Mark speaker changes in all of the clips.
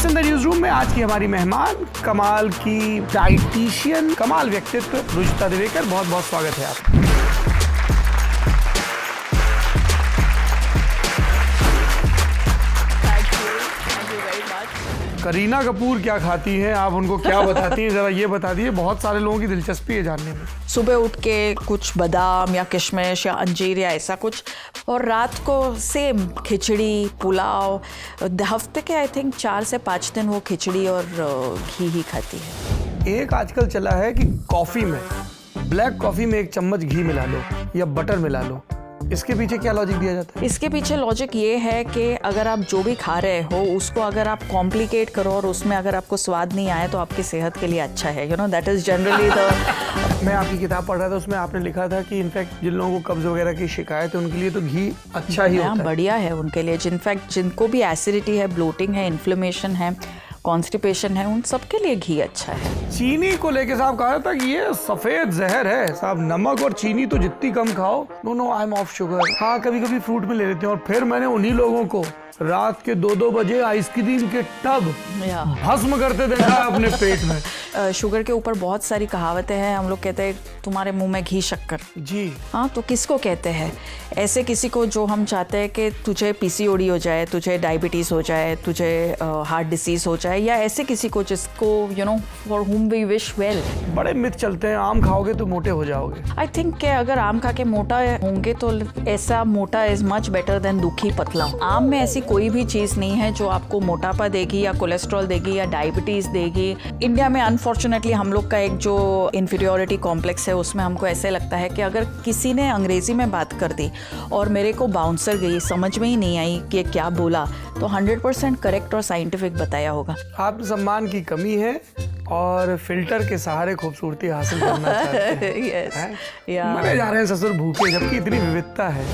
Speaker 1: दोस्त in the news room में आज की हमारी मेहमान कमाल की डाइटिशियन, कमाल व्यक्तित्व रुचिता दिवेकर, बहुत बहुत स्वागत है आपका। करीना कपूर क्या खाती हैं, आप उनको क्या बताती हैं, जरा ये बता दीजिए, बहुत सारे लोगों की दिलचस्पी है जानने में।
Speaker 2: सुबह उठ के कुछ बादाम या किशमिश या अंजीर या ऐसा कुछ, और रात को सेम खिचड़ी पुलाव। हफ्ते के आई थिंक 4 से 5 दिन वो खिचड़ी और घी ही खाती है।
Speaker 1: एक आजकल चला है कि कॉफ़ी में, ब्लैक कॉफ़ी में 1 चम्मच घी मिला लो या बटर मिला लो, इसके पीछे क्या लॉजिक दिया जाता है?
Speaker 2: इसके पीछे लॉजिक ये है कि अगर आप जो भी खा रहे हो उसको अगर आप कॉम्प्लिकेट करो और उसमें अगर आपको स्वाद नहीं आए तो आपकी सेहत के लिए अच्छा है। You know that is generally the
Speaker 1: मैं आपकी किताब पढ़ रहा था, उसमें आपने लिखा था कि इनफैक्ट जिन लोगों को कब्ज वगैरह की शिकायत है उनके लिए तो घी अच्छा ही होता है,
Speaker 2: बढ़िया है उनके लिए। इनफैक्ट जिनको भी एसिडिटी है, ब्लोटिंग है, इन्फ्लेमेशन है, कॉन्स्टिपेशन है, उन सब के लिए घी अच्छा है।
Speaker 1: चीनी को लेके साहब कहा था कि ये सफेद जहर है साहब, नमक और चीनी तो जितनी कम खाओ। No I am off sugar. हाँ, कभी कभी फ्रूट में ले लेते हैं। और फिर मैंने उन्हीं लोगों को रात के 2-2 बजे आइसक्रीम के टब भस्म करते देखा अपने पेट में।
Speaker 2: शुगर के ऊपर बहुत सारी कहावतें हैं। हम लोग कहते हैं तुम्हारे मुंह में घी शक्कर।
Speaker 1: जी
Speaker 2: हाँ, तो किसको कहते हैं? ऐसे किसी को जो हम चाहते हैं कि तुझे पीसीओडी हो जाए, तुझे डायबिटीज़ हो जाए, तुझे हार्ट डिसीज हो जाए, या ऐसे किसी को जिसको you know for whom we wish well.
Speaker 1: बड़े मिथ चलते हैं, आम खाओगे तो मोटे हो जाओगे।
Speaker 2: आई थिंक कि अगर आम खा के मोटा होंगे तो ऐसा मोटा इज मच बेटर देन दुखी पतला। आम में ऐसी कोई भी चीज़ नहीं है जो आपको मोटापा देगी या कोलेस्ट्रॉल देगी या डायबिटीज़ देगी। इंडिया में अनफॉर्चुनेटली हम लोग का एक जो इन्फीरियोरिटी कॉम्प्लेक्स है, उसमें हमको ऐसे लगता है कि अगर किसी ने अंग्रेज़ी में बात कर दी और मेरे को बाउंसर गई, समझ में ही नहीं आई कि क्या बोला, तो 100% करेक्ट और साइंटिफिक बताया होगा।
Speaker 1: आत्मसम्मान की कमी है और फिल्टर के सहारे खूबसूरती हासिल करना चाहते हैं।
Speaker 2: yes.
Speaker 1: मरे जा रहे हैं ससुर भूखे, जबकि इतनी विविधता है।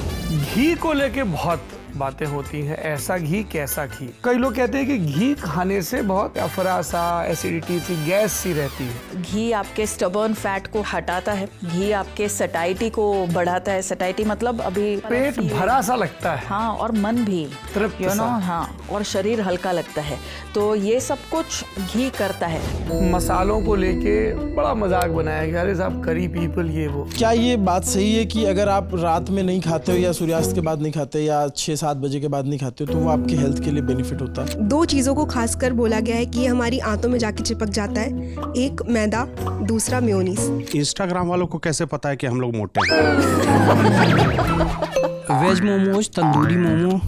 Speaker 1: घी को लेके बहुत बातें होती हैं, ऐसा घी कैसा घी। कई लोग कहते हैं कि घी खाने से बहुत अफरा सा, एसिडिटी सी, गैस सी रहती है।
Speaker 2: घी आपके स्टबर्न फैट को हटाता है, घी आपके सटाइटी को बढ़ाता है। सटाइटी मतलब अभी
Speaker 1: पेट भरा सा लगता है।
Speaker 2: हाँ, और मन भी
Speaker 1: तृप्त
Speaker 2: यू नो,
Speaker 1: सा।
Speaker 2: हाँ, और शरीर हल्का लगता है। तो ये सब कुछ घी करता है।
Speaker 1: मसालों को लेके बड़ा मजाक बनाया गया, अरे साहब करी पीपल ये वो।
Speaker 3: क्या ये बात सही है कि अगर आप रात में नहीं खाते हो या सूर्यास्त के बाद नहीं खाते या 6-7 बजे के बाद नहीं खाते हो तो वो आपके हेल्थ के लिए बेनिफिट होता है?
Speaker 4: 2 चीज़ों को खासकर बोला गया है कि ये हमारी आंतों में जाके चिपक जाता है। एक मैदा, दूसरा मेयोनीज।
Speaker 5: इंस्टाग्राम वालों को कैसे पता है कि हम लोग मोटे हैं?
Speaker 6: वेज मोमोज, तंदूरी मोमो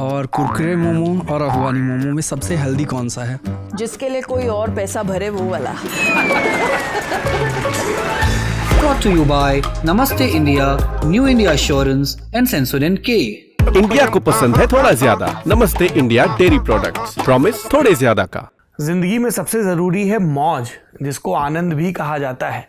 Speaker 6: और कुरकुरे मोमो और अफगानी मोमो में सबसे हेल्दी कौन सा है?
Speaker 2: जिसके लिए कोई और पैसा भरे वो वाला।
Speaker 7: Brought to you by Namaste India, New India Assurance and Sensodyne K।
Speaker 5: India को पसंद है थोड़ा ज्यादा। नमस्ते इंडिया डेयरी प्रोडक्ट्स, प्रॉमिस थोड़े ज्यादा का।
Speaker 1: जिंदगी में सबसे जरूरी है मौज, जिसको आनंद भी कहा जाता है।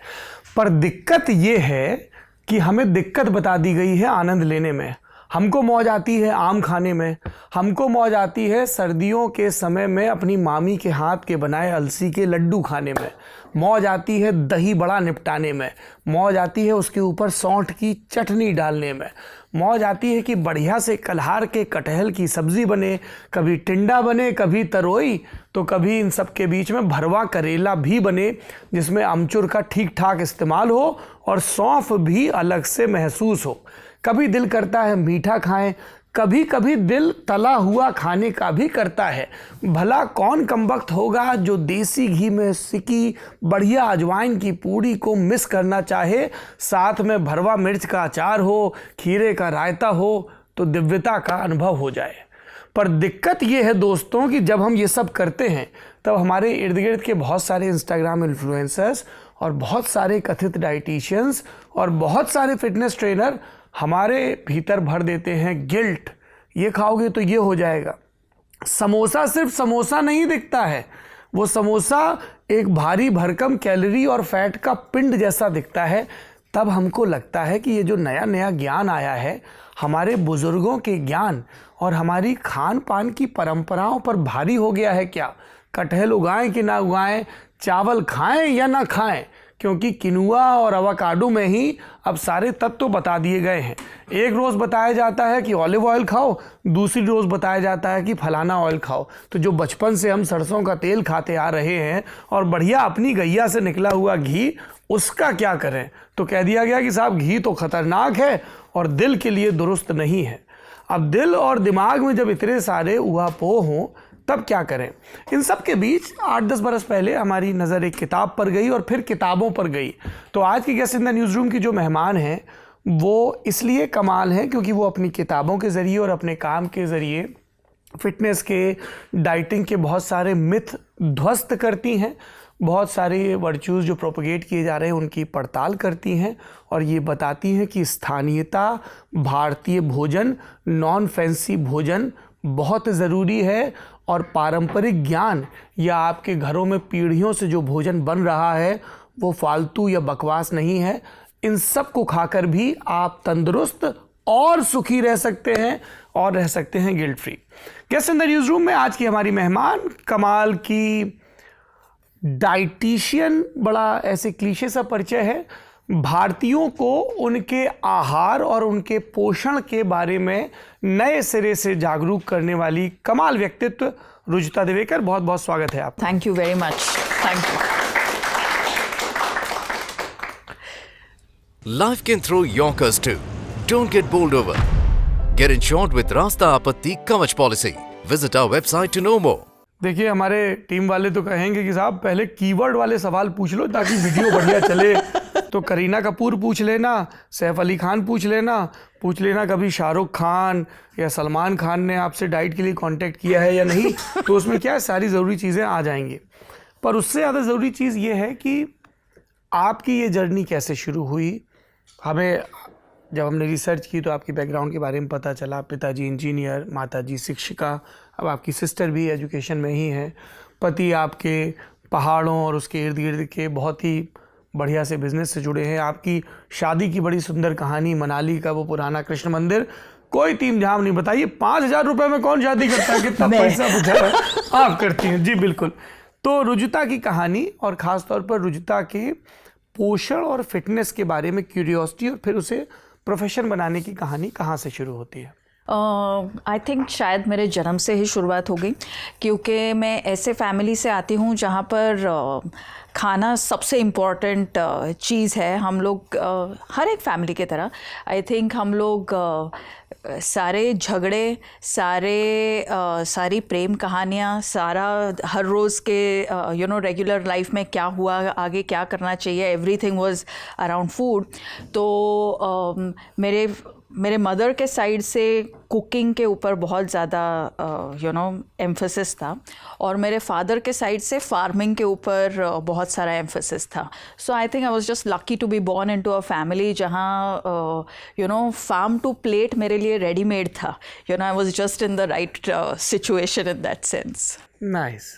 Speaker 1: पर दिक्कत ये है कि हमें दिक्कत बता दी गई है आनंद लेने में। हमको मौज आती है आम खाने में, हमको मौज आती है सर्दियों के समय में अपनी मामी के हाथ के बनाए अलसी के लड्डू खाने में, मौज आती है दही बड़ा निपटाने में, मौज आती है उसके ऊपर सौंठ की चटनी डालने में, मौज आती है कि बढ़िया से कलहार के कटहल की सब्जी बने, कभी टिंडा बने, कभी तरोई, तो कभी इन सब के बीच में भरवा करेला भी बने जिसमें अमचूर का ठीक ठाक इस्तेमाल हो और सौंफ भी अलग से महसूस हो। कभी दिल करता है मीठा खाएं, कभी कभी दिल तला हुआ खाने का भी करता है। भला कौन कमबख्त होगा जो देसी घी में सिकी बढ़िया अजवाइन की पूड़ी को मिस करना चाहे, साथ में भरवा मिर्च का अचार हो, खीरे का रायता हो, तो दिव्यता का अनुभव हो जाए। पर दिक्कत ये है दोस्तों कि जब हम ये सब करते हैं तब हमारे इर्द गिर्द के बहुत सारे इंस्टाग्राम इन्फ्लुएंसर्स और बहुत सारे कथित डाइटिशियंस और बहुत सारे फिटनेस ट्रेनर हमारे भीतर भर देते हैं गिल्ट, ये खाओगे तो ये हो जाएगा। समोसा सिर्फ समोसा नहीं दिखता है, वो समोसा एक भारी भरकम कैलोरी और फैट का पिंड जैसा दिखता है। तब हमको लगता है कि ये जो नया नया ज्ञान आया है, हमारे बुजुर्गों के ज्ञान और हमारी खान पान की परंपराओं पर भारी हो गया है क्या। कटहल उगाएं कि ना उगाएं, चावल खाएं या ना खाएं, क्योंकि किनुआ और अवाकाडो में ही अब सारे तत्व बता दिए गए हैं। एक रोज़ बताया जाता है कि ऑलिव ऑयल खाओ, दूसरी रोज़ बताया जाता है कि फलाना ऑयल खाओ। तो जो बचपन से हम सरसों का तेल खाते आ रहे हैं और बढ़िया अपनी गैया से निकला हुआ घी, उसका क्या करें? तो कह दिया गया कि साहब घी तो खतरनाक है और दिल के लिए दुरुस्त नहीं है। अब दिल और दिमाग में जब इतने सारे ऊहापोह हों तब क्या करें? इन सब के बीच 8-10 बरस पहले हमारी नज़र एक किताब पर गई और फिर किताबों पर गई। तो आज की guest in the news room की जो मेहमान हैं वो इसलिए कमाल हैं क्योंकि वो अपनी किताबों के ज़रिए और अपने काम के ज़रिए फिटनेस के, डाइटिंग के बहुत सारे मिथ ध्वस्त करती हैं, बहुत सारे वर्चूज़ जो प्रोपगेट किए जा रहे हैं उनकी पड़ताल करती हैं और ये बताती हैं कि स्थानीयता, भारतीय भोजन, नॉन फैंसी भोजन बहुत ज़रूरी है और पारंपरिक ज्ञान या आपके घरों में पीढ़ियों से जो भोजन बन रहा है वो फालतू या बकवास नहीं है। इन सब को खाकर भी आप तंदुरुस्त और सुखी रह सकते हैं और रह सकते हैं guilt free. Guest in the newsroom में आज की हमारी मेहमान कमाल की डाइटिशियन, बड़ा ऐसे क्लीशे सा परिचय है, भारतीयों को उनके आहार और उनके पोषण के बारे में नए सिरे से जागरूक करने वाली कमाल व्यक्तित्व रुजुता दिवेकर। बहुत बहुत स्वागत है आपका।
Speaker 2: Thank you very much. Thank you.
Speaker 8: Life can throw yonkers too. Don't get bowled over. Get insured with Rasta Apatti Kavach policy. Visit our website to know more.
Speaker 1: देखिए, हमारे टीम वाले तो कहेंगे कि साहब पहले कीवर्ड वाले सवाल पूछ लो ताकि वीडियो बढ़िया चले। तो करीना कपूर पूछ लेना, सैफ अली खान पूछ लेना कभी शाहरुख खान या सलमान खान ने आपसे डाइट के लिए कांटेक्ट किया है या नहीं। तो उसमें क्या है, सारी ज़रूरी चीज़ें आ जाएंगी। पर उससे ज़्यादा ज़रूरी चीज़ ये है कि आपकी ये जर्नी कैसे शुरू हुई। हमें जब हमने रिसर्च की तो आपकी बैकग्राउंड के बारे में पता चला, पिताजी इंजीनियर, माताजी शिक्षिका, अब आपकी सिस्टर भी एजुकेशन में ही है, पति आपके पहाड़ों और उसके इर्द गिर्द के बहुत ही बढ़िया से बिजनेस से जुड़े हैं। आपकी शादी की बड़ी सुंदर कहानी, मनाली का वो पुराना कृष्ण मंदिर, कोई तीम झाम नहीं। बताइए 5,000 रुपये में कौन शादी करता है? कितना पैसा बचा है? आप करती हैं जी, बिल्कुल। तो रुजुता की कहानी और ख़ास तौर पर रुजुता के पोषण और फिटनेस के बारे में क्यूरियोसिटी और फिर उसे प्रोफेशन बनाने की कहानी कहाँ से शुरू होती है?
Speaker 2: आई थिंक शायद मेरे जन्म से ही शुरुआत हो गई, क्योंकि मैं ऐसे फैमिली से आती हूँ जहाँ पर खाना सबसे इम्पॉर्टेंट चीज़ है। हम लोग हर एक फैमिली की तरह आई थिंक हम लोग सारे झगड़े, सारी प्रेम कहानियाँ, सारा हर रोज़ के रेगुलर लाइफ में क्या हुआ, आगे क्या करना चाहिए, एवरीथिंग वाज अराउंड फूड। तो मेरे मदर के साइड से कुकिंग के ऊपर बहुत ज़्यादा एम्फेसिस था और मेरे फादर के साइड से फार्मिंग के ऊपर बहुत सारा एम्फेसिस था। So I think I was just lucky to be born into a family जहाँ फार्म टू प्लेट मेरे लिए रेडीमेड था। I was just in the right situation in that sense.
Speaker 1: Nice.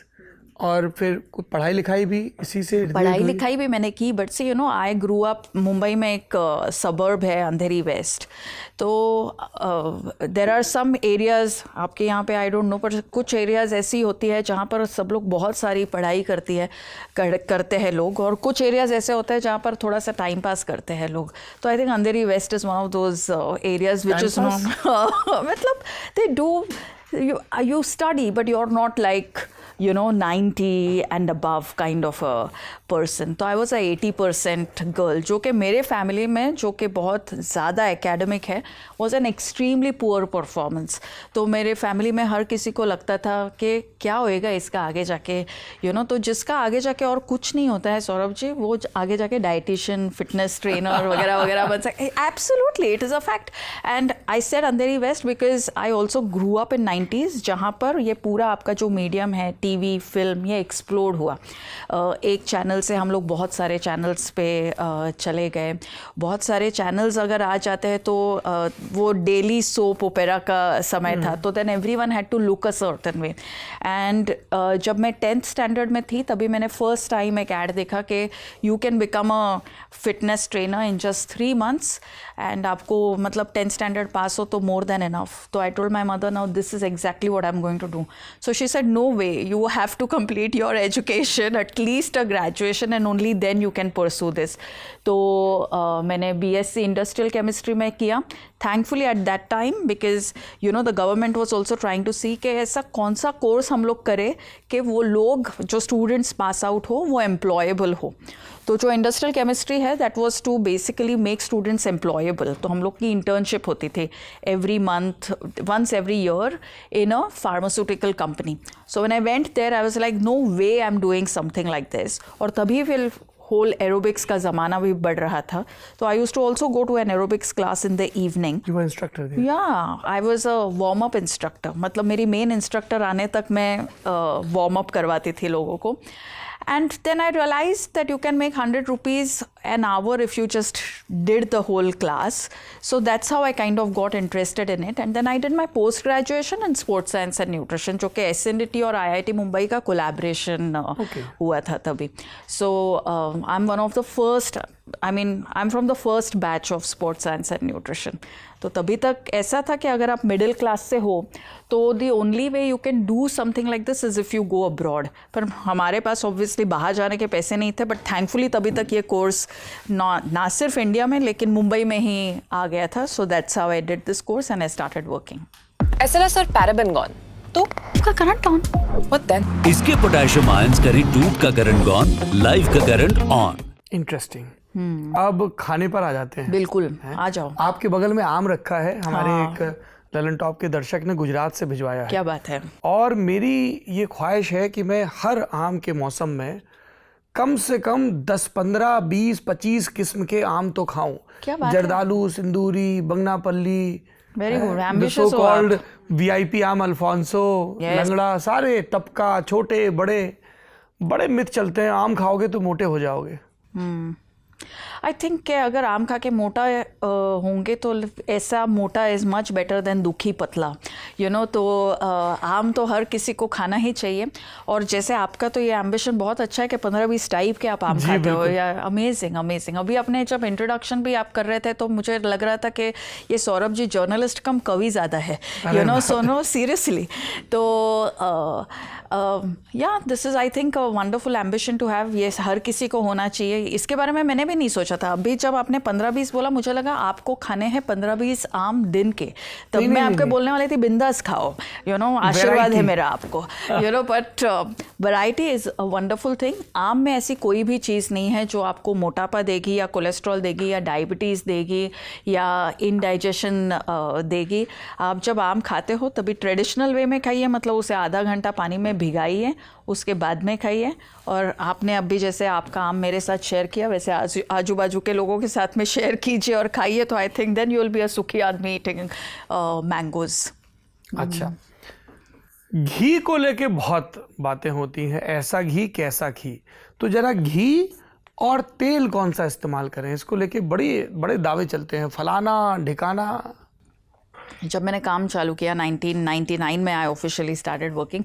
Speaker 1: और फिर पढ़ाई लिखाई भी इसी से?
Speaker 2: पढ़ाई लिखाई भी मैंने की, बट से आई ग्रू अप मुंबई में एक सबर्ब है अंधेरी वेस्ट। तो देर आर सम एरियाज़ आपके यहाँ पे, आई डोंट नो, पर कुछ एरियाज़ ऐसी होती है जहाँ पर सब लोग बहुत सारी पढ़ाई करते हैं लोग, और कुछ एरियाज़ ऐसे होते हैं जहाँ पर थोड़ा सा टाइम पास करते हैं लोग। तो I think Andheri west is one of those areas which is मतलब they do you study but you're not like 90 and above kind of a person. तो I was a 80% girl, जो कि मेरे फैमिली में जो कि बहुत ज़्यादा एकेडमिक है, was an extremely poor performance. तो मेरे फैमिली में हर किसी को लगता था कि क्या होएगा इसका आगे जाके, तो जिसका आगे जाके और कुछ नहीं होता है सौरभ जी, वो आगे जाके डाइटिशियन, फिटनेस ट्रेनर वगैरह वगैरह बन सकते। Absolutely, it is a fact. And I said Andheri west because I also grew up in 90s, जहाँ पर ये पूरा आपका जो मीडियम है, टीवी, फिल्म, ये एक्सप्लोड हुआ। एक चैनल से हम लोग बहुत सारे चैनल्स पे चले गए। बहुत सारे चैनल्स अगर आ जाते हैं तो वो डेली सोप ओपेरा का समय था, तो then everyone had to look a certain way. And जब मैं 10th स्टैंडर्ड में थी तभी मैंने फर्स्ट टाइम एक ऐड देखा कि you can become a fitness trainer in just 3 months, and आपको मतलब 10th स्टैंडर्ड पास हो तो मोर देन इनफ। तो I told my mother, now this is exactly what I'm going to do. So she said, no way, you have to complete your education, at least a graduation, and only then you can pursue this. तो मैंने BSc Industrial Chemistry में किया. Thankfully at that time, because you know the government was also trying to see कि ऐसा कौन सा course हम लोग करें कि वो लोग जो स्टूडेंट्स पास आउट हो वो एम्प्लॉयबल हो. तो जो इंडस्ट्रियल केमिस्ट्री है that was to basically make students employable. तो हम लोग की इंटर्नशिप होती थी every month, once every year in a pharmaceutical company. So when I went there I was like no way I am doing something like this. और तभी फिर whole aerobics का ज़माना भी बढ़ रहा था. तो I used to also go to an aerobics class in the evening.
Speaker 1: You were instructor there?
Speaker 2: Yeah, I was a warm up instructor. मतलब मेरी मेन इंस्ट्रक्टर आने तक मैं वार्म अप करवाती थी लोगों को. And then I realized that you can make 100 rupees an hour if you just did the whole class. So that's how I kind of got interested in it. And then I did my post graduation in sports science and nutrition, जो कि SNDT और IIT Mumbai का collaboration हुआ था तभी. So I'm one of the first, I'm from the first batch of sports science and nutrition. तो तभी तक ऐसा था कि अगर आप मिडिल क्लास से हो तो the only way you can do something like this is if you go abroad. पर हमारे पास ऑब्वियसली बाहर जाने के पैसे नहीं थे. बट थैंकफुली तभी तक ये कोर्स ना सिर्फ इंडिया में लेकिन मुंबई में ही आ गया था. So that's how I did this course and I started working.
Speaker 9: SLS और पैराबेन गॉन तो
Speaker 2: का करंट ऑन.
Speaker 9: What then?
Speaker 10: इसके पोटेशियम आयंस का टूट का करंट गॉन, लाइव का करंट ऑन.
Speaker 1: इंटरेस्टिंग. अब खाने पर आ जाते हैं.
Speaker 2: बिल्कुल, आ जाओ.
Speaker 1: आपके बगल में आम रखा है. हमारे एक ललन टॉप के दर्शक ने गुजरात से भिजवाया है.
Speaker 2: क्या बात है.
Speaker 1: और मेरी ये ख्वाहिश है कि मैं हर आम के मौसम में कम से कम 10, 15, 20, 25 किस्म के आम तो खाऊं.
Speaker 2: क्या बात है.
Speaker 1: जर्दालू, सिंदूरी, बंगनापल्ली,
Speaker 2: वेरी गुड, एम्बिशियस हो
Speaker 1: कॉल्ड VIP आम, अल्फांसो, लंगड़ा, सारे तबका, छोटे बड़े मिथ चलते हैं आम खाओगे तो मोटे हो जाओगे.
Speaker 2: आई थिंक कि अगर आम खा के मोटा होंगे तो ऐसा मोटा इज़ मच बेटर देन दुखी पतला. यू नो, तो आम तो हर किसी को खाना ही चाहिए. और जैसे आपका तो ये एम्बिशन बहुत अच्छा है कि 15-20 टाइप के आप आम खाते हो. या अमेजिंग. अभी अपने जब इंट्रोडक्शन भी आप कर रहे थे तो मुझे लग रहा था कि ये सौरभ जी जर्नलिस्ट कम कवि ज़्यादा है. You know, so no seriously. तो yeah this is I think a wonderful ambition to have. ये हर किसी को होना चाहिए. इसके बारे में मैंने भी नहीं सोचा था. अभी जब आपने 15-20 बोला मुझे लगा आपको खाने हैं 15-20 आम दिन के. तब मैं आपको बोलने वाली थी बिंदास खाओ. यू नो, आशीर्वाद है मेरा आपको. You know, but variety is a wonderful thing. आम में ऐसी कोई भी चीज़ नहीं है जो आपको मोटापा देगी या कोलेस्ट्रॉल देगी या डायबिटीज़ देगी या इनडाइजेशन देगी. आप जब आम खाते हो तभी ट्रेडिशनल वे में खाइए. मतलब उसे आधा घंटा पानी में भिगाइए, उसके बाद में खाइए. और आपने अभी जैसे आपका आम मेरे साथ शेयर किया वैसे आजू बाजू के लोगों के साथ में शेयर कीजिए और खाइए. तो I think then you will be a सुखी आदमी ईटिंग मैंगोज.
Speaker 1: अच्छा, घी को लेके बहुत बातें होती हैं. ऐसा घी कैसा घी. तो जरा घी और तेल कौन सा इस्तेमाल करें, इसको लेके बड़े दावे चलते हैं. फलाना ढिकाना.
Speaker 2: जब मैंने काम चालू किया 1999 में आई ऑफिशियली स्टार्टेड वर्किंग.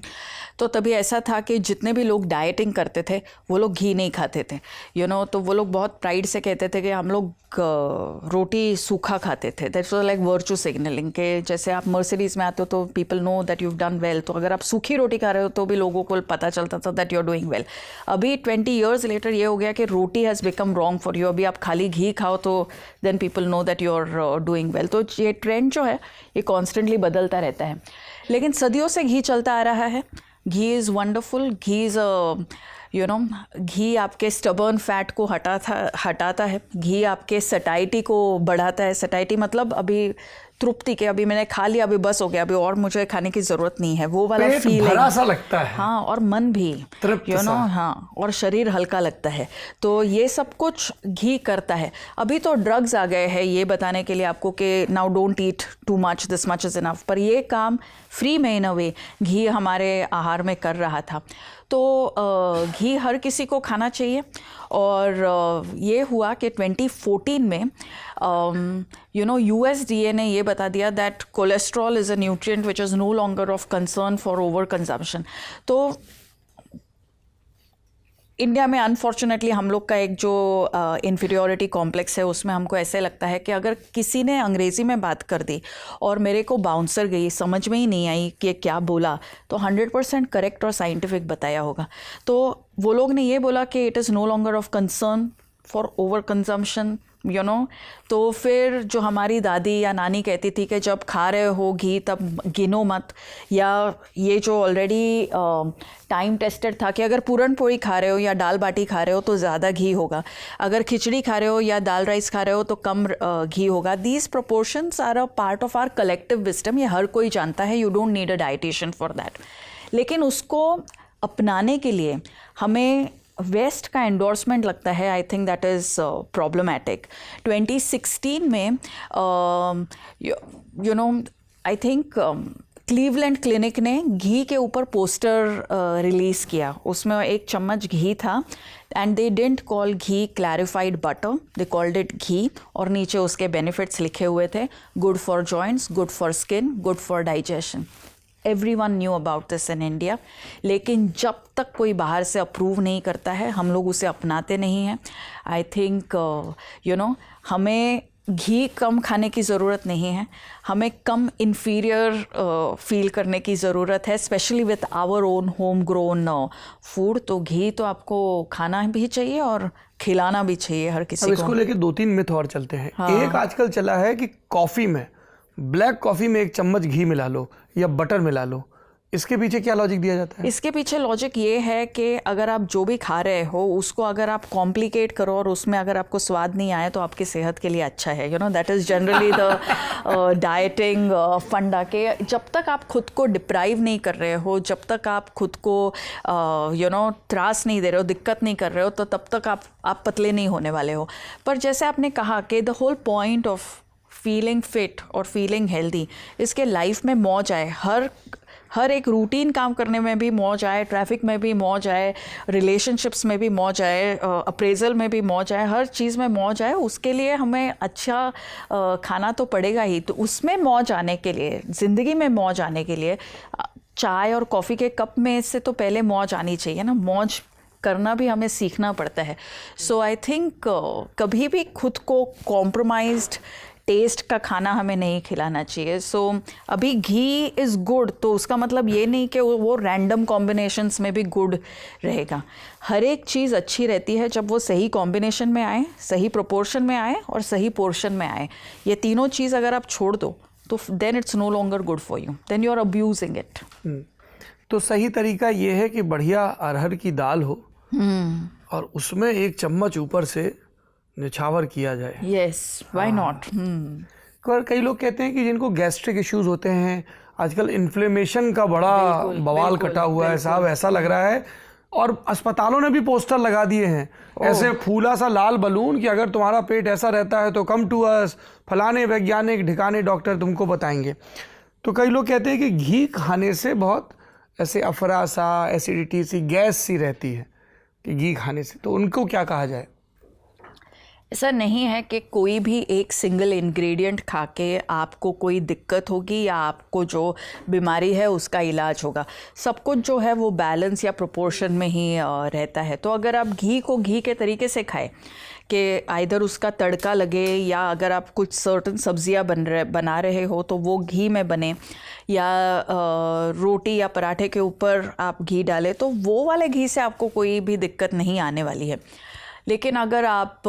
Speaker 2: तो तभी ऐसा था कि जितने भी लोग डाइटिंग करते थे वो लोग घी नहीं खाते थे. यू नो, तो वो लोग बहुत प्राइड से कहते थे कि हम लोग रोटी सूखा खाते थे. That's was like virtue signalling के जैसे आप मर्सिडीज़ में आते हो तो people know that you have done well. तो अगर आप सूखी रोटी खा रहे हो तो भी लोगों को पता चलता था that you are doing well. अभी 20 ईयर्स लेटर ये हो गया कि roti has become wrong for you. अभी आप खाली घी खाओ तो then people know that you are doing well. तो ये ट्रेंड जो है ये कॉन्स्टेंटली बदलता रहता है. लेकिन सदियों से घी चलता आ रहा है. Ghee is wonderful. Ghee is you know, घी आपके स्टबर्न फैट को हटाता है. घी आपके सटाइटी को बढ़ाता है. सटाइटी मतलब अभी तृप्ति के, अभी मैंने खा लिया, अभी बस हो गया, अभी और मुझे खाने की ज़रूरत नहीं है, वो वाला फील
Speaker 1: भरा सा लगता है.
Speaker 2: हाँ, और मन भी यू नो, हाँ, और शरीर हल्का लगता है. तो ये सब कुछ घी करता है. अभी तो ड्रग्स आ गए हैं ये बताने के लिए आपको कि now don't eat too much, this much is enough. पर ये काम फ्री में इन अ वे घी हमारे आहार में कर रहा था. तो घी हर किसी को खाना चाहिए. और ये हुआ कि 2014 में यू नो USDA ने ये बता दिया that cholesterol is a nutrient which is no longer of concern for over consumption. तो इंडिया में अनफॉर्चुनेटली हम लोग का एक जो इन्फीरियोरिटी कॉम्प्लेक्स है उसमें हमको ऐसे लगता है कि अगर किसी ने अंग्रेज़ी में बात कर दी और मेरे को बाउंसर गई, समझ में ही नहीं आई कि क्या बोला, तो 100% करेक्ट और साइंटिफिक बताया होगा। तो वो लोग ने ये बोला कि it is no longer of concern for over consumption, you know. तो फिर जो हमारी दादी या नानी कहती थी कि जब खा रहे हो घी तब गिनो मत, या ये जो ऑलरेडी टाइम टेस्टेड था कि अगर पूरन पोड़ी खा रहे हो या दाल बाटी खा रहे हो तो ज़्यादा घी होगा, अगर खिचड़ी खा रहे हो या दाल राइस खा रहे हो तो कम घी होगा। These proportions are a part of our collective wisdom, ये हर कोई जानता है, you don't need a dietitian for that. लेकिन उसको अपनाने के लिए हमें वेस्ट का एंडोर्समेंट लगता है, I think that is problematic. 2016 में you know I think Cleveland clinic ने घी के ऊपर पोस्टर रिलीज़ किया, उसमें 1 चम्मच घी था and they didn't call ghee clarified butter, they called it ghee, और नीचे उसके बेनिफिट्स लिखे हुए थे, good for joints, good for skin, good for digestion. Everyone knew about this in India, लेकिन जब तक कोई बाहर से अप्रूव नहीं करता है हम लोग उसे अपनाते नहीं हैं। आई थिंक यू नो हमें घी कम खाने की ज़रूरत नहीं है, हमें कम इन्फीरियर फील करने की ज़रूरत है, specially with our own home grown food. तो घी तो आपको खाना भी चाहिए और खिलाना भी चाहिए हर किसी को।
Speaker 1: इसको लेके 2-3 मिथ और चलते हैं। हाँ। एक आजकल चला है कि कॉफ़ी में, ब्लैक कॉफ़ी में 1 चम्मच घी मिला लो या बटर मिला लो, इसके पीछे क्या लॉजिक दिया जाता है?
Speaker 2: इसके पीछे लॉजिक ये है कि अगर आप जो भी खा रहे हो उसको अगर आप कॉम्प्लिकेट करो और उसमें अगर आपको स्वाद नहीं आए तो आपकी सेहत के लिए अच्छा है, you know, that is generally the dieting फंडा के जब तक आप खुद को डिप्राइव नहीं कर रहे हो, जब तक आप खुद को यू नो त्रास नहीं दे रहे हो, दिक्कत नहीं कर रहे हो, तो तब तक आप पतले नहीं होने वाले हो। पर जैसे आपने कहा कि the whole point of feeling fit और फीलिंग हेल्दी, इसके लाइफ में मौज आए, हर एक रूटीन काम करने में भी मौज आए, ट्रैफिक में भी मौज आए, रिलेशनशिप्स में भी मौज आए, अप्रेजल में भी मौज आए, हर चीज़ में मौज आए, उसके लिए हमें अच्छा खाना तो पड़ेगा ही। तो उसमें मौज आने के लिए, ज़िंदगी में मौज आने के लिए चाय और कॉफ़ी के कप में से तो पहले मौज आनी चाहिए ना, मौज करना भी हमें सीखना पड़ता है। सो आई थिंक कभी भी खुद को कॉम्प्रोमाइज्ड टेस्ट का खाना हमें नहीं खिलाना चाहिए। सो अभी घी इज़ गुड तो उसका मतलब ये नहीं कि वो रैंडम कॉम्बिनेशंस में भी गुड रहेगा। हर एक चीज़ अच्छी रहती है जब वो सही कॉम्बिनेशन में आए, सही प्रोपोर्शन में आए और सही पोर्शन में आए। ये तीनों चीज़ अगर आप छोड़ दो तो then it's no longer good for you, then you are abusing it.
Speaker 1: तो सही तरीका ये है कि बढ़िया अरहर की दाल हो और उसमें 1 चम्मच ऊपर से निछावर किया जाए।
Speaker 2: Yes, why not.
Speaker 1: पर कई लोग कहते हैं कि जिनको गैस्ट्रिक इश्यूज होते हैं, आजकल इन्फ्लेमेशन का बड़ा बवाल कटा हुआ है साहब, ऐसा लग रहा है, और अस्पतालों ने भी पोस्टर लगा दिए हैं ऐसे फूला सा लाल बलून कि अगर तुम्हारा पेट ऐसा रहता है तो कम टू अस, फलाने वैज्ञानिक ढिकाने डॉक्टर तुमको बताएंगे। तो कई लोग कहते हैं कि घी खाने से बहुत ऐसे अफरा सा, एसिडिटी सी, गैस सी रहती है कि घी खाने से, तो उनको क्या कहा जाए?
Speaker 2: ऐसा नहीं है कि कोई भी एक सिंगल इंग्रेडिएंट खा के आपको कोई दिक्कत होगी या आपको जो बीमारी है उसका इलाज होगा। सब कुछ जो है वो बैलेंस या प्रोपोर्शन में ही रहता है। तो अगर आप घी को घी के तरीके से खाएं कि आइदर उसका तड़का लगे, या अगर आप कुछ सर्टन सब्जियां बना रहे हो तो वो घी में बने, या रोटी या पराठे के ऊपर आप घी डालें, तो वो वाले घी से आपको कोई भी दिक्कत नहीं आने वाली है। लेकिन अगर आप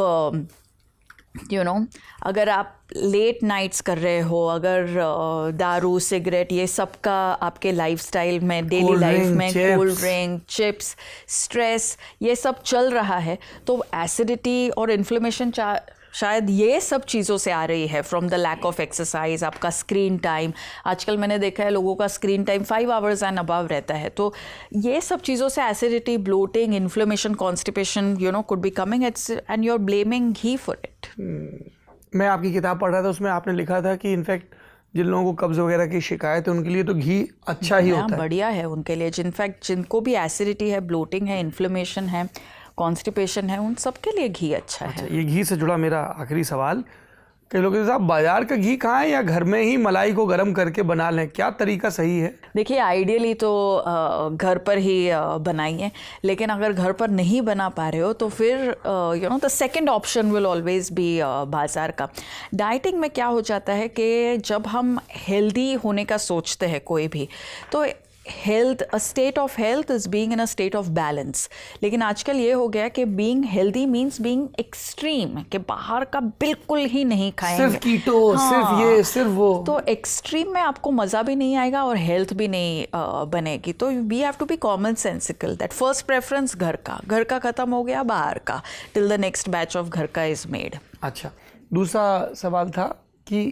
Speaker 2: अगर आप लेट नाइट्स कर रहे हो, अगर दारू, सिगरेट, ये सब का आपके लाइफस्टाइल में, डेली लाइफ में, कोल्ड ड्रिंक, चिप्स, स्ट्रेस, ये सब चल रहा है, तो एसिडिटी और इन्फ्लेमेशन शायद ये सब चीज़ों से आ रही है from the lack of exercise. आपका स्क्रीन टाइम, आजकल मैंने देखा है लोगों का screen time 5 hours and above रहता है, तो ये सब चीज़ों से acidity, bloating, inflammation, constipation could be coming, and you are blaming ghee for it.
Speaker 1: मैं आपकी किताब पढ़ रहा था, उसमें आपने लिखा था कि इनफैक्ट जिन लोगों को कब्ज वगैरह की शिकायत है उनके लिए तो घी अच्छा ही होता है,
Speaker 2: बढ़िया है उनके लिए। इनफैक्ट जिनको भी एसिडिटी है, ब्लोटिंग है, इन्फ्लेमेशन है, कॉन्स्टिपेशन है, उन सब के लिए घी अच्छा है।
Speaker 1: ये घी से जुड़ा मेरा आखिरी सवाल, कई लोग कहते हैं साहब बाजार का घी कहाँ है, या घर में ही मलाई को गर्म करके बना लें, क्या तरीका सही है?
Speaker 2: देखिए आइडियली तो घर पर ही बनाइए, लेकिन अगर घर पर नहीं बना पा रहे हो तो फिर the second option will always be बाज़ार का। डाइटिंग में क्या हो जाता है कि जब हम हेल्दी होने का सोचते हैं कोई भी, तो health, a state of health is being in a state of balance. लेकिन आजकल ये हो गया कि being healthy means being extreme, कि बाहर का बिल्कुल ही नहीं खाएंगे,
Speaker 1: सिर्फ कीटो, सिर्फ ये, सिर्फ वो।
Speaker 2: तो एक्सट्रीम में आपको मज़ा भी नहीं आएगा और हेल्थ भी नहीं बनेगी। तो we have to be common sensical that first preference घर का ख़त्म हो गया, बाहर का till the next batch of घर का इज़ मेड।
Speaker 1: अच्छा, दूसरा सवाल था कि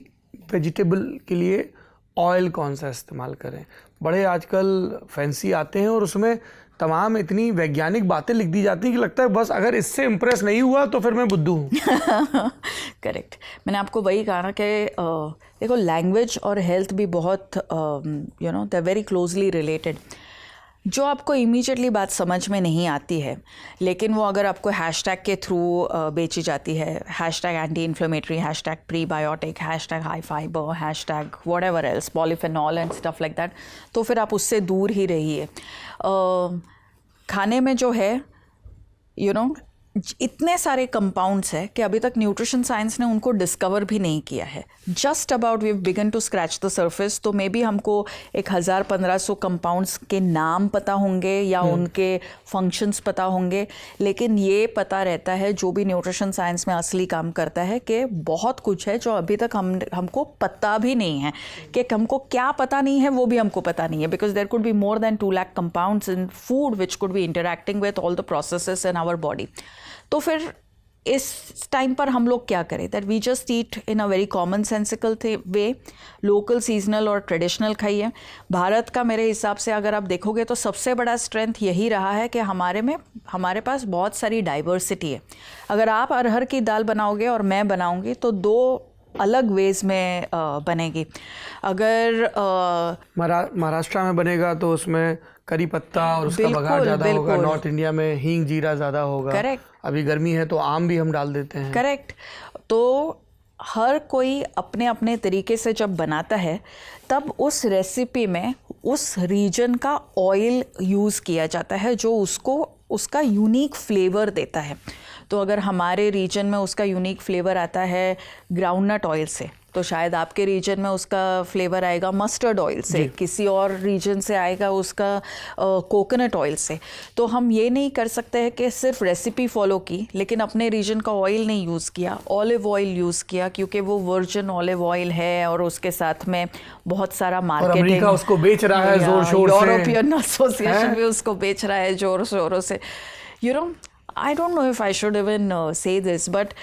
Speaker 1: वेजिटेबल के लिए ऑयल कौन सा इस्तेमाल करें? बड़े आजकल फैंसी आते हैं और उसमें तमाम इतनी वैज्ञानिक बातें लिख दी जाती हैं कि लगता है बस अगर इससे इम्प्रेस नहीं हुआ तो फिर मैं बुद्धू हूँ।
Speaker 2: करेक्ट, मैंने आपको वही कहा ना कि देखो लैंग्वेज और हेल्थ भी बहुत they are very closely related. जो आपको इमीडिएटली बात समझ में नहीं आती है, लेकिन वो अगर आपको हैशटैग के थ्रू बेची जाती है, hashtag anti inflammatory, hashtag prebiotic, hashtag high fibre, hashtag whatever else, polyphenol and stuff like that, तो फिर आप उससे दूर ही रहिए। खाने में जो है इतने सारे कंपाउंड्स हैं कि अभी तक न्यूट्रिशन साइंस ने उनको डिस्कवर भी नहीं किया है। Just about we began to scratch the surface. तो मे बी हमको 1000-1500 कंपाउंड्स के नाम पता होंगे या उनके फंक्शंस पता होंगे, लेकिन ये पता रहता है जो भी न्यूट्रिशन साइंस में असली काम करता है कि बहुत कुछ है जो अभी तक हमको पता भी नहीं है। कि हमको क्या पता नहीं है वो भी हमको पता नहीं है, because there could be more than 2 lakh compounds in food which could be interacting with all the processes in our body. तो फिर इस टाइम पर हम लोग क्या करें? That we just eat in a very common sensical way, local, seasonal और traditional खाइए। भारत का मेरे हिसाब से अगर आप देखोगे तो सबसे बड़ा स्ट्रेंथ यही रहा है कि हमारे पास बहुत सारी डाइवर्सिटी है। अगर आप अरहर की दाल बनाओगे और मैं बनाऊंगी तो 2 अलग वेज में बनेगी। अगर
Speaker 1: महाराष्ट्र में बनेगा तो उसमें करी पत्ता और उसका बघार ज़्यादा होगा, नॉर्थ इंडिया में हींग जीरा ज़्यादा होगा।
Speaker 2: करेक्ट।
Speaker 1: अभी गर्मी है तो आम भी हम डाल देते हैं।
Speaker 2: करेक्ट। तो हर कोई अपने अपने तरीके से जब बनाता है तब उस रेसिपी में उस रीजन का ऑयल यूज़ किया जाता है जो उसका यूनिक फ्लेवर देता है। तो अगर हमारे रीजन में उसका यूनिक फ्लेवर आता है ग्राउंडनट ऑयल से, तो शायद आपके रीजन में उसका फ्लेवर आएगा मस्टर्ड ऑयल से, किसी और रीजन से आएगा उसका कोकोनट ऑयल से। तो हम ये नहीं कर सकते हैं कि सिर्फ रेसिपी फॉलो की लेकिन अपने रीजन का ऑयल नहीं यूज़ किया, ऑलिव ऑयल यूज़ किया, क्योंकि वो वर्जिन ऑलिव ऑयल है और उसके साथ में बहुत सारा मार्केटिंग,
Speaker 1: अमेरिका उसको बेच रहा है जोर शोर से,
Speaker 2: यूरोपियन एसोसिएशन भी उसको बेच रहा है जोर शोरों से। I don't know if I should even say this, but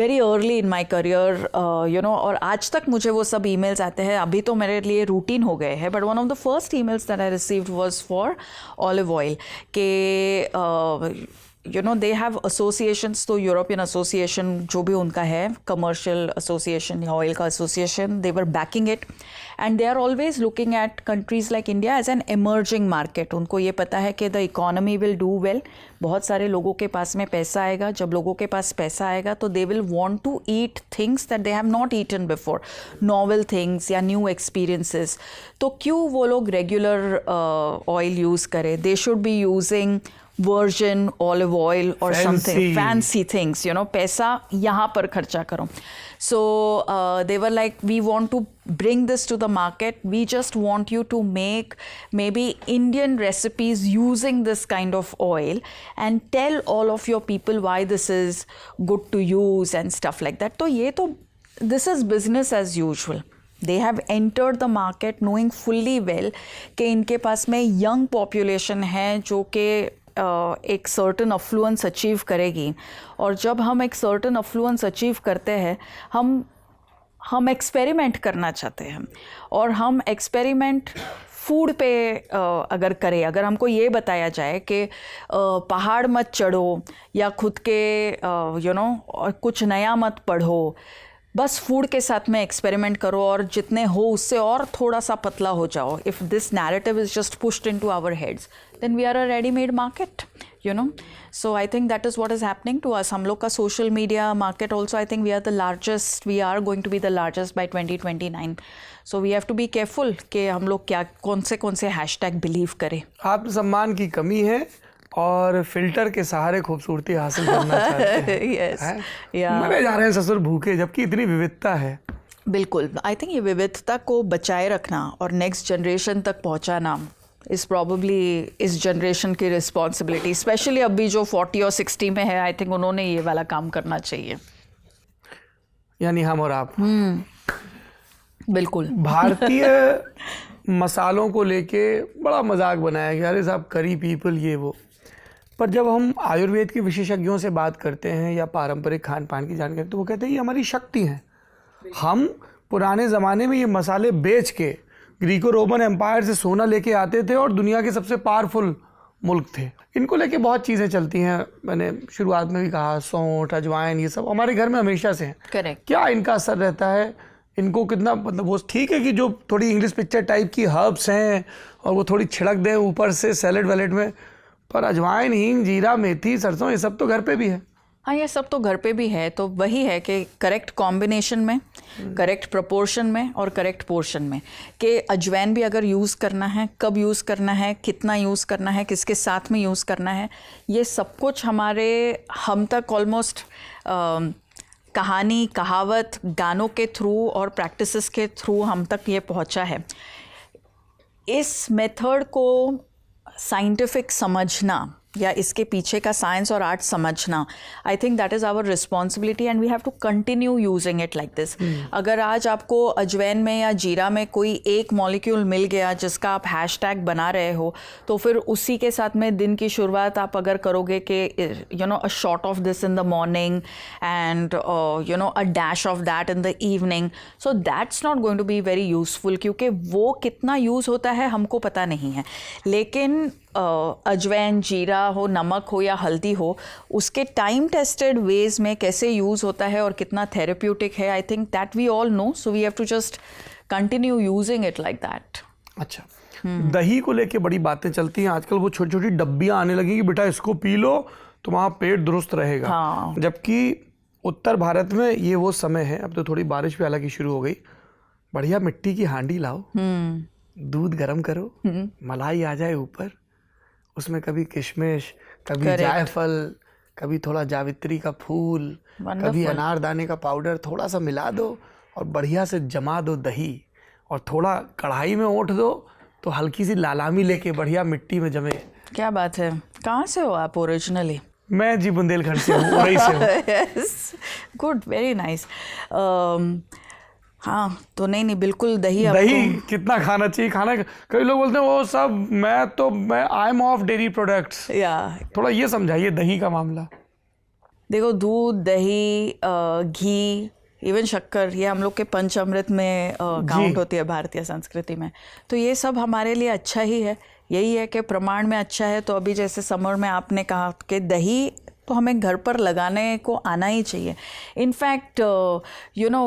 Speaker 2: very early in my career, और आज तक मुझे वो सब emails आते हैं, अभी तो मेरे लिए रूटीन हो गए हैं, but one of the first emails that I received was for olive oil, कि they have associations, तो यूरोपियन एसोसिएशन जो भी उनका है, कमर्शियल एसोसिएशन या ऑयल का association, they were backing it and they are always looking at countries like India as an emerging market. उनको ये पता है कि the economy will do well, बहुत सारे लोगों के पास में पैसा आएगा, जब लोगों के पास पैसा आएगा तो they will want to eat things that they have not eaten before, novel things या new experiences. तो क्यों वो लोग regular oil use करें? They should be using virgin olive oil or something fancy things, पैसा यहाँ पर खर्चा करो. So they were like, we want to bring this to the market, we just want you to make maybe Indian recipes using this kind of oil and tell all of your people why this is good to use and stuff like that. तो this is business as usual. They have entered the market knowing fully well कि इनके पास में young population है जो कि एक certain affluence achieve करेगी, और जब हम एक सर्टन अफ्लुएंस अचीव करते हैं हम एक्सपेरिमेंट करना चाहते हैं, और हम एक्सपेरिमेंट फूड पे अगर करें, अगर हमको ये बताया जाए कि पहाड़ मत चढ़ो या खुद के और कुछ नया मत पढ़ो, बस फूड के साथ में एक्सपेरिमेंट करो और जितने हो उससे और थोड़ा सा पतला हो जाओ, if this narrative is just pushed into our heads, then we are a readymade market. you know. So I think that is what is happening to us. हम लोग का social media market also, I think we are going to be the largest by 2029. So we have to be careful कि हम लोग क्या कौन से hashtag believe करें.
Speaker 1: आत्मसम्मान की कमी है और फिल्टर के सहारे खूबसूरती हासिल करना चाहते हैं.
Speaker 2: Yes.
Speaker 1: हैं?
Speaker 2: Yeah.
Speaker 1: मरे जा रहे हैं ससुर भूखे, जबकि इतनी विविधता है.
Speaker 2: बिल्कुल. आई थिंक ये विविधता को बचाए रखना और नेक्स्ट जनरेशन तक पहुंचाना इज़ प्रॉबली इस जनरेशन की रिस्पॉन्सिबिलिटी. स्पेशली अभी जो 40 और 60 में है, आई थिंक उन्होंने ये वाला काम करना चाहिए.
Speaker 1: यानी हम और आप.
Speaker 2: बिल्कुल.
Speaker 1: भारतीय मसालों को लेके बड़ा मजाक बनाया गया, अरे साहब करी पीपल ये वो. पर जब हम आयुर्वेद के विशेषज्ञों से बात करते हैं या पारंपरिक खान पान की जानकारी, तो वो कहते हैं ये हमारी शक्ति है. हम पुराने ज़माने में ये मसाले बेच के ग्रीको रोमन एम्पायर से सोना लेके आते थे और दुनिया के सबसे पावरफुल मुल्क थे. इनको लेके बहुत चीज़ें चलती हैं. मैंने शुरुआत में भी कहा, सौंठ, अजवाइन, ये सब हमारे घर में हमेशा से हैं.
Speaker 2: करेक्ट.
Speaker 1: क्या इनका असर रहता है? इनको कितना, मतलब वो ठीक है कि जो थोड़ी इंग्लिश पिक्चर टाइप की हर्ब्स हैं और वो थोड़ी छिड़क दें ऊपर से सैलेड वैलेड में, पर अजवाइन, हींग, जीरा, मेथी, सरसों, ये सब तो घर पे भी है.
Speaker 2: हाँ, ये सब तो घर पे भी है. तो वही है कि करेक्ट कॉम्बिनेशन में, करेक्ट प्रपोर्शन में और करेक्ट पोर्शन में, कि अजवाइन भी अगर यूज़ करना है, कब यूज़ करना है, कितना यूज़ करना है, किसके साथ में यूज़ करना है, ये सब कुछ हम तक ऑलमोस्ट कहानी, कहावत, गानों के थ्रू और प्रैक्टिसेस के थ्रू हम तक ये पहुंचा है. इस मेथड को साइंटिफिक समझना या इसके पीछे का साइंस और आर्ट समझना, I think that is our responsibility and we have to continue using it like this. अगर आज आपको अजवैन में या जीरा में कोई एक मॉलिक्यूल मिल गया जिसका आप हैशटैग बना रहे हो, तो फिर उसी के साथ में दिन की शुरुआत आप अगर करोगे कि a shot of this in the morning and a dash of that in the evening, so that's not going to be very useful, क्योंकि वो कितना यूज़ होता है हमको पता नहीं है. लेकिन अजवैन, जीरा हो, नमक हो या हल्दी हो, उसके टाइम टेस्टेड वेज में कैसे यूज़ होता है और कितना थेरेप्यूटिक है, I think that we all know. So we have to just continue using it like that.
Speaker 1: अच्छा. दही को लेके बड़ी बातें चलती हैं आजकल. वो छोटी छोटी डब्बियाँ आने लगी कि बेटा इसको पी लो तुम्हारा पेट दुरुस्त रहेगा.
Speaker 2: हाँ.
Speaker 1: जबकि उत्तर भारत में ये वो समय है, अब तो थोड़ी बारिश भी हालांकि शुरू हो गई, बढ़िया मिट्टी की हांडी लाओ, दूध गर्म करो, मलाई आ जाए ऊपर, उसमें कभी किशमिश, कभी जायफल, कभी थोड़ा जावित्री का फूल, कभी अनारदाने का पाउडर थोड़ा सा मिला दो और बढ़िया से जमा दो दही, और थोड़ा कढ़ाई में ओट दो तो हल्की सी लालामी लेके बढ़िया मिट्टी में जमे.
Speaker 2: क्या बात है. कहाँ से हो आप ओरिजिनली?
Speaker 1: मैं जी बुंदेलखंड से हूँ, उरई से हूँ.
Speaker 2: Yes, good, very nice. हाँ, तो नहीं बिल्कुल दही
Speaker 1: कितना खाना चाहिए. खाना कई लोग बोलते हैं वो सब मैं आई एम ऑफ डेयरी प्रोडक्ट्स.
Speaker 2: या
Speaker 1: थोड़ा ये समझाइए दही का मामला.
Speaker 2: देखो, दूध, दही, घी, इवन शक्कर, ये हम लोग के पंचामृत में काउंट होती है भारतीय संस्कृति में. तो ये सब हमारे लिए अच्छा ही है. यही है कि प्रमाण में अच्छा है. तो अभी जैसे समर में आपने कहा कि दही तो हमें घर पर लगाने को आना ही चाहिए. इनफैक्ट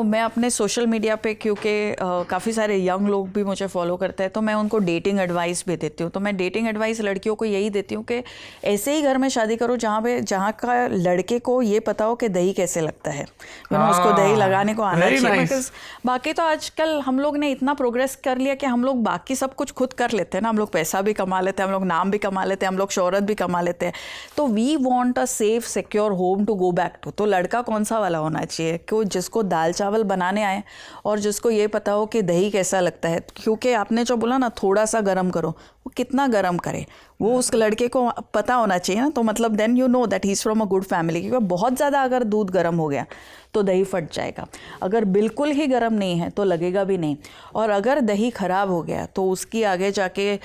Speaker 2: मैं अपने सोशल मीडिया पे, क्योंकि काफ़ी सारे यंग लोग भी मुझे फॉलो करते हैं, तो मैं उनको डेटिंग एडवाइस भी देती हूँ. तो मैं डेटिंग एडवाइस लड़कियों को यही देती हूँ कि ऐसे ही घर में शादी करो जहाँ का लड़के को ये पता हो कि दही कैसे लगता है. उसको दही लगाने को आना चाहिए. बिकॉज बाकी तो आजकल हम लोग ने इतना प्रोग्रेस कर लिया कि हम लोग बाकी सब कुछ खुद कर लेते हैं ना. हम लोग पैसा भी कमा लेते हैं, हम लोग नाम भी कमा लेते हैं, हम लोग शोहरत भी कमा लेते हैं. तो we want a safe secure home to go back to. तो लड़का कौन सा वाला होना चाहिए कि जिसको दाल चावल बनाने आए और जिसको ये पता हो कि दही कैसा लगता है. क्योंकि आपने जो बोला ना, थोड़ा सा गर्म करो, वो कितना गर्म करे वो उस लड़के को पता होना चाहिए ना. तो मतलब then you know that he is from a good family. क्योंकि बहुत ज़्यादा अगर दूध गर्म हो गया तो दही फट जाएगा. अगर बिल्कुल ही गर्म नहीं है तो लगेगा भी नहीं. और अगर दही ख़राब हो गया तो उसकी आगे जाके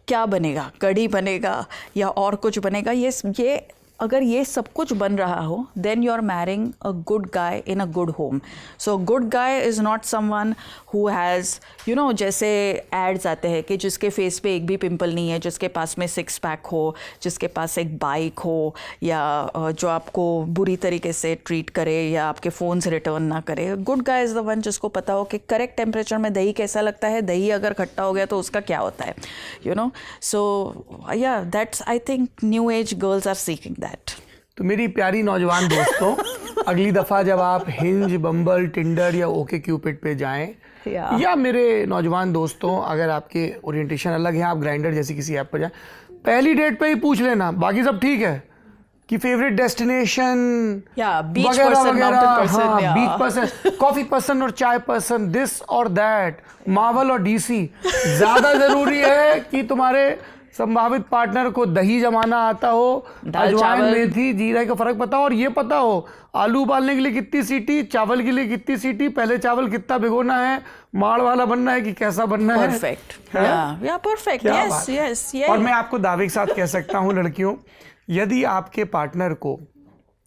Speaker 2: क्या बनेगा, कढ़ी बनेगा या और कुछ बनेगा. ये अगर ये सब कुछ बन रहा हो then you are marrying a good guy in a good home. So good guy is not someone who has you know, जैसे एड्स आते हैं कि जिसके फेस पे एक भी पिंपल नहीं है, जिसके पास में 6 पैक हो, जिसके पास एक बाइक हो, या जो आपको बुरी तरीके से ट्रीट करे या आपके फ़ोन्स रिटर्न ना करे. Good guy is the one जिसको पता हो कि करेक्ट टेम्परेचर में दही कैसा लगता है, दही अगर खट्टा हो गया तो उसका क्या होता है, you know. So yeah that's, I think new age girls are seeking that.
Speaker 1: तो मेरी प्यारी नौजवान दोस्तों, अगली दफ़ा जब आप हिंज, बम्बल, टिंडर या ओके क्यूपिड पे जाएं, या मेरे नौजवान दोस्तों अगर आपके ओरिएंटेशन अलग है, आप ग्राइंडर जैसी किसी ऐप पर जाएं, पहली डेट पे ही पूछ लेना, बाकी सब ठीक है, कि फेवरेट डेस्टिनेशन वगैरह वगैरह, हाँ, बीच पर्सन, कॉफी पर्सन और चाय पर्सन, दिस और दैट, मार्वल और डीसी. ज़्यादा ज़रूरी है कि तुम्हारे संभावित पार्टनर को दही जमाना आता हो, अजवाइन, मेथी, जीरा का फर्क पता हो, और ये पता हो आलू उबालने के लिए कितनी सीटी, चावल के लिए कितनी सीटी, पहले चावल कितना भिगोना है, माड़ वाला बनना है कि कैसा बनना है.
Speaker 2: परफेक्ट, या परफेक्ट, यस यस.
Speaker 1: और मैं आपको दावे के साथ कह सकता हूँ लड़कियों, यदि आपके पार्टनर को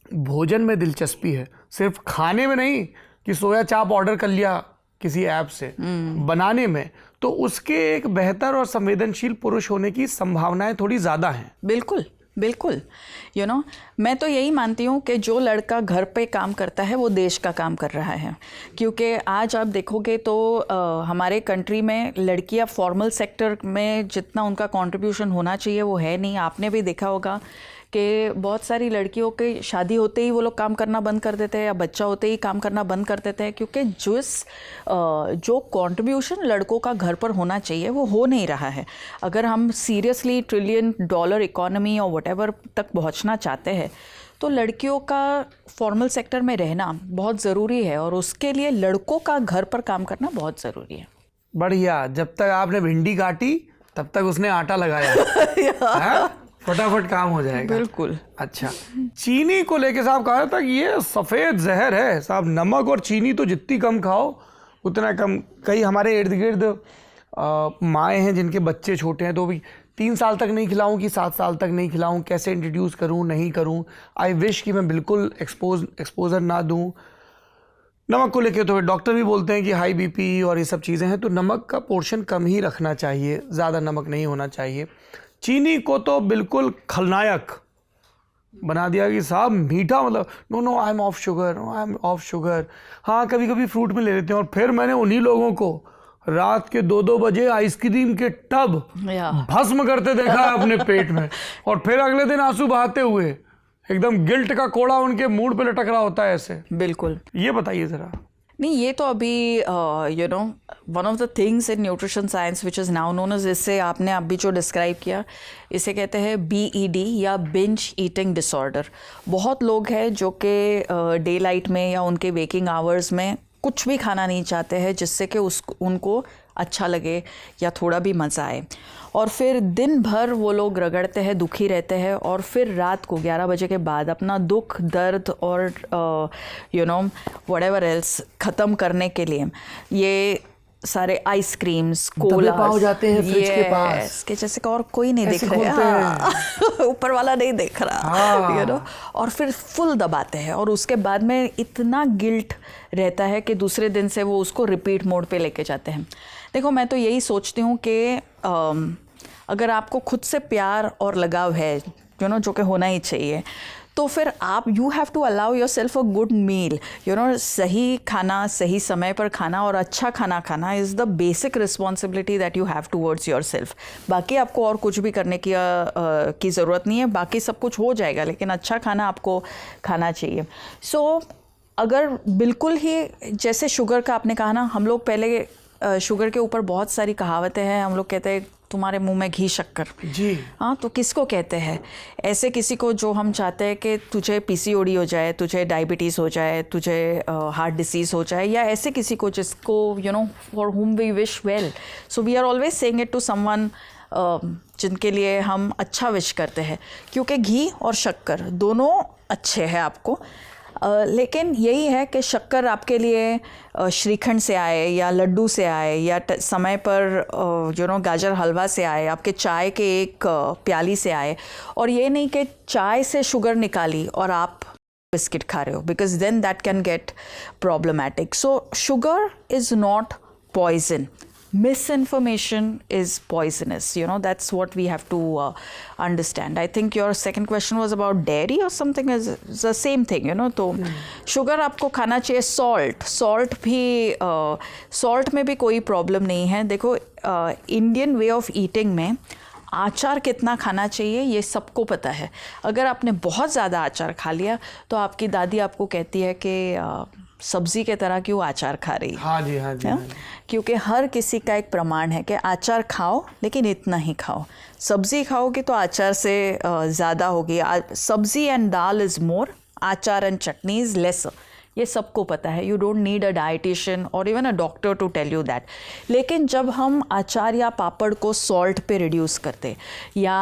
Speaker 1: भोजन में दिलचस्पी है, सिर्फ खाने में नहीं कि सोया चाप ऑर्डर कर लिया किसी ऐप से, बनाने में, तो उसके एक बेहतर और संवेदनशील पुरुष होने की संभावनाएं थोड़ी ज़्यादा हैं.
Speaker 2: बिल्कुल बिल्कुल. यू नो, मैं तो यही मानती हूँ कि जो लड़का घर पे काम करता है वो देश का काम कर रहा है. क्योंकि आज आप देखोगे तो हमारे कंट्री में लड़कियाँ फॉर्मल सेक्टर में जितना उनका कंट्रीब्यूशन होना चाहिए वो है नहीं. आपने भी देखा होगा कि बहुत सारी लड़कियों की शादी होते ही वो लोग काम करना बंद कर देते हैं, या बच्चा होते ही काम करना बंद कर देते हैं, क्योंकि जो कंट्रीब्यूशन लड़कों का घर पर होना चाहिए वो हो नहीं रहा है. अगर हम सीरियसली $1 ट्रिलियन इकोनॉमी और व्हाटएवर तक पहुंचना चाहते हैं तो लड़कियों का फॉर्मल सेक्टर में रहना बहुत ज़रूरी है, और उसके लिए लड़कों का घर पर काम करना बहुत ज़रूरी है.
Speaker 1: बढ़िया. जब तक आपने भिंडी काटी तब तक उसने आटा लगाया. फटाफट काम हो जाएगा.
Speaker 2: बिल्कुल.
Speaker 1: अच्छा, चीनी को लेके साहब कहा था कि ये सफ़ेद जहर है साहब. नमक और चीनी तो जितनी कम खाओ उतना कम. कई हमारे इर्द गिर्द माएँ हैं जिनके बच्चे छोटे हैं, तो भी 3 साल तक नहीं खिलाऊं कि 7 साल तक नहीं खिलाऊं, कैसे इंट्रोड्यूस करूं, नहीं करूं. आई विश कि मैं बिल्कुल एक्सपोजर ना दूं. नमक को लेके तो डॉक्टर भी बोलते हैं कि हाई बीपी और ये सब चीज़ें हैं, तो नमक का पोर्शन कम ही रखना चाहिए, ज़्यादा नमक नहीं होना चाहिए. चीनी को तो बिल्कुल खलनायक बना दिया कि साहब मीठा, मतलब no I am off sugar. हाँ, कभी कभी फ्रूट में ले लेते हैं. और फिर मैंने उन्हीं लोगों को रात के 2-2 बजे आइसक्रीम के टब भस्म करते देखा है अपने पेट में, और फिर अगले दिन आंसू बहाते हुए, एकदम गिल्ट का कोड़ा उनके मूड पे लटक रहा होता है ऐसे.
Speaker 2: बिल्कुल.
Speaker 1: ये बताइए जरा.
Speaker 2: नहीं, ये तो अभी you know one of the things in nutrition science which is now known as, इससे आपने अभी जो डिस्क्राइब किया, इसे कहते हैं BED या बिंज ईटिंग डिसऑर्डर. बहुत लोग हैं जो कि डे लाइट में या उनके वेकिंग आवर्स में कुछ भी खाना नहीं चाहते हैं जिससे कि उनको अच्छा लगे या थोड़ा भी मज़ा आए, और फिर दिन भर वो लोग रगड़ते हैं, दुखी रहते हैं, और फिर रात को 11 बजे के बाद अपना दुख, दर्द और यू नो व्हाटएवर एल्स ख़त्म करने के लिए ये सारे आइसक्रीम्स, कोला
Speaker 1: हो जाते हैं फ्रिज के पास,
Speaker 2: के जैसे और कोई नहीं देख रहा, ऊपर वाला नहीं देख रहा, यू नो, और फिर फुल दबाते हैं, और उसके बाद में इतना गिल्ट रहता है कि दूसरे दिन से वो उसको रिपीट मोड पे लेके जाते हैं. देखो, मैं तो यही सोचती हूँ कि अगर आपको खुद से प्यार और लगाव है, यू नो, जो कि होना ही चाहिए, तो फिर आप you have to allow yourself a good meal. You know, सही खाना, सही समय पर खाना और अच्छा खाना खाना is the basic responsibility that you have towards your self. बाकी आपको और कुछ भी करने की ज़रूरत नहीं है, बाकी सब कुछ हो जाएगा, लेकिन अच्छा खाना आपको खाना चाहिए. सो अगर बिल्कुल ही, जैसे शुगर का आपने कहा ना, हम लोग पहले शुगर के ऊपर बहुत सारी कहावतें हैं. हम लोग कहते हैं तुम्हारे मुंह में घी शक्कर.
Speaker 1: जी
Speaker 2: हाँ, तो किसको कहते हैं? ऐसे किसी को जो हम चाहते हैं कि तुझे PCOD हो जाए, तुझे डायबिटीज़ हो जाए, तुझे हार्ट डिसीज़ हो जाए, या ऐसे किसी को जिसको you know for whom we wish well. So we are always saying it to someone जिनके लिए हम अच्छा विश करते हैं, क्योंकि घी और शक्कर दोनों अच्छे हैं आपको. लेकिन यही है कि शक्कर आपके लिए श्रीखंड से आए या लड्डू से आए या समय पर गाजर हलवा से आए, आपके चाय के एक प्याली से आए, और ये नहीं कि चाय से शुगर निकाली और आप बिस्किट खा रहे हो, because then that can get problematic. So sugar is not poison. Misinformation is poisonous. That's what we have to understand. I think your second question was about dairy or something. Is the same thing. तो sugar आपको खाना चाहिए. Salt भी salt में भी कोई problem नहीं है. देखो, इंडियन वे ऑफ ईटिंग में आचार कितना खाना चाहिए ये सबको पता है. अगर आपने बहुत ज़्यादा आचार खा लिया तो आपकी दादी आपको कहती है कि सब्जी के तरह क्यों आचार खा रही है.
Speaker 1: हाँ जी, हाँ जी, हाँ जी.
Speaker 2: क्योंकि हर किसी का एक प्रमाण है कि आचार खाओ लेकिन इतना ही खाओ. सब्जी खाओगे तो आचार से ज़्यादा होगी. सब्जी एंड दाल इज़ मोर, आचार एंड चटनी इज़ लेसर. ये सबको पता है. You don't need a dietitian और even a doctor to tell you that. लेकिन जब हम अचार या पापड़ को सॉल्ट पे रिड्यूस करते या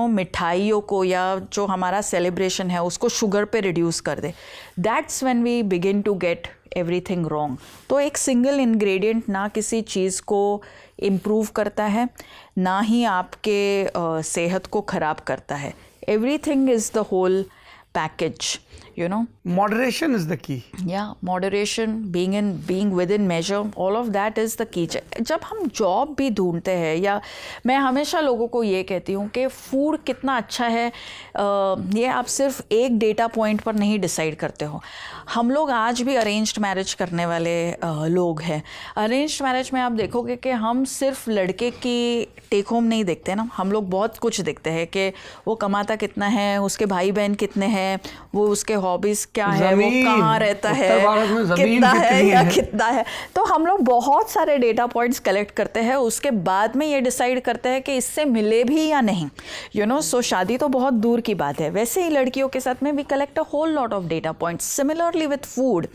Speaker 2: मिठाइयों को या जो हमारा सेलिब्रेशन है उसको शुगर पे रिड्यूस कर दे, that's when we begin to get everything wrong. तो एक सिंगल इंग्रेडिएंट ना किसी चीज़ को इम्प्रूव करता है ना ही आपके सेहत को ख़राब करता है. Everything is the whole package.
Speaker 1: Moderation is the key.
Speaker 2: Yeah, moderation, being within measure, all of that is the key. जब हम जॉब भी ढूंढते हैं, या मैं हमेशा लोगों को ये कहती हूँ कि फूड कितना अच्छा है ये आप सिर्फ एक डेटा पॉइंट पर नहीं डिसाइड करते हो. हम लोग आज भी अरेंज्ड मैरिज करने वाले लोग हैं. अरेंज्ड मैरिज में आप देखोगे कि हम सिर्फ लड़के की टेक होम नहीं देखते ना, हम लोग बहुत कुछ देखते हैं कि वो कमाता कितना है, उसके भाई बहन कितने हैं, वो उसके हॉबीज़ क्या है, वो कहाँ रहता है, कितना है या कितना है. तो हम लोग बहुत सारे डेटा पॉइंट्स कलेक्ट करते हैं, उसके बाद में ये डिसाइड करते हैं कि इससे मिले भी या नहीं. सो शादी तो बहुत दूर की बात है. वैसे ही लड़कियों के साथ में we collect a whole lot of data points. Similarly with food,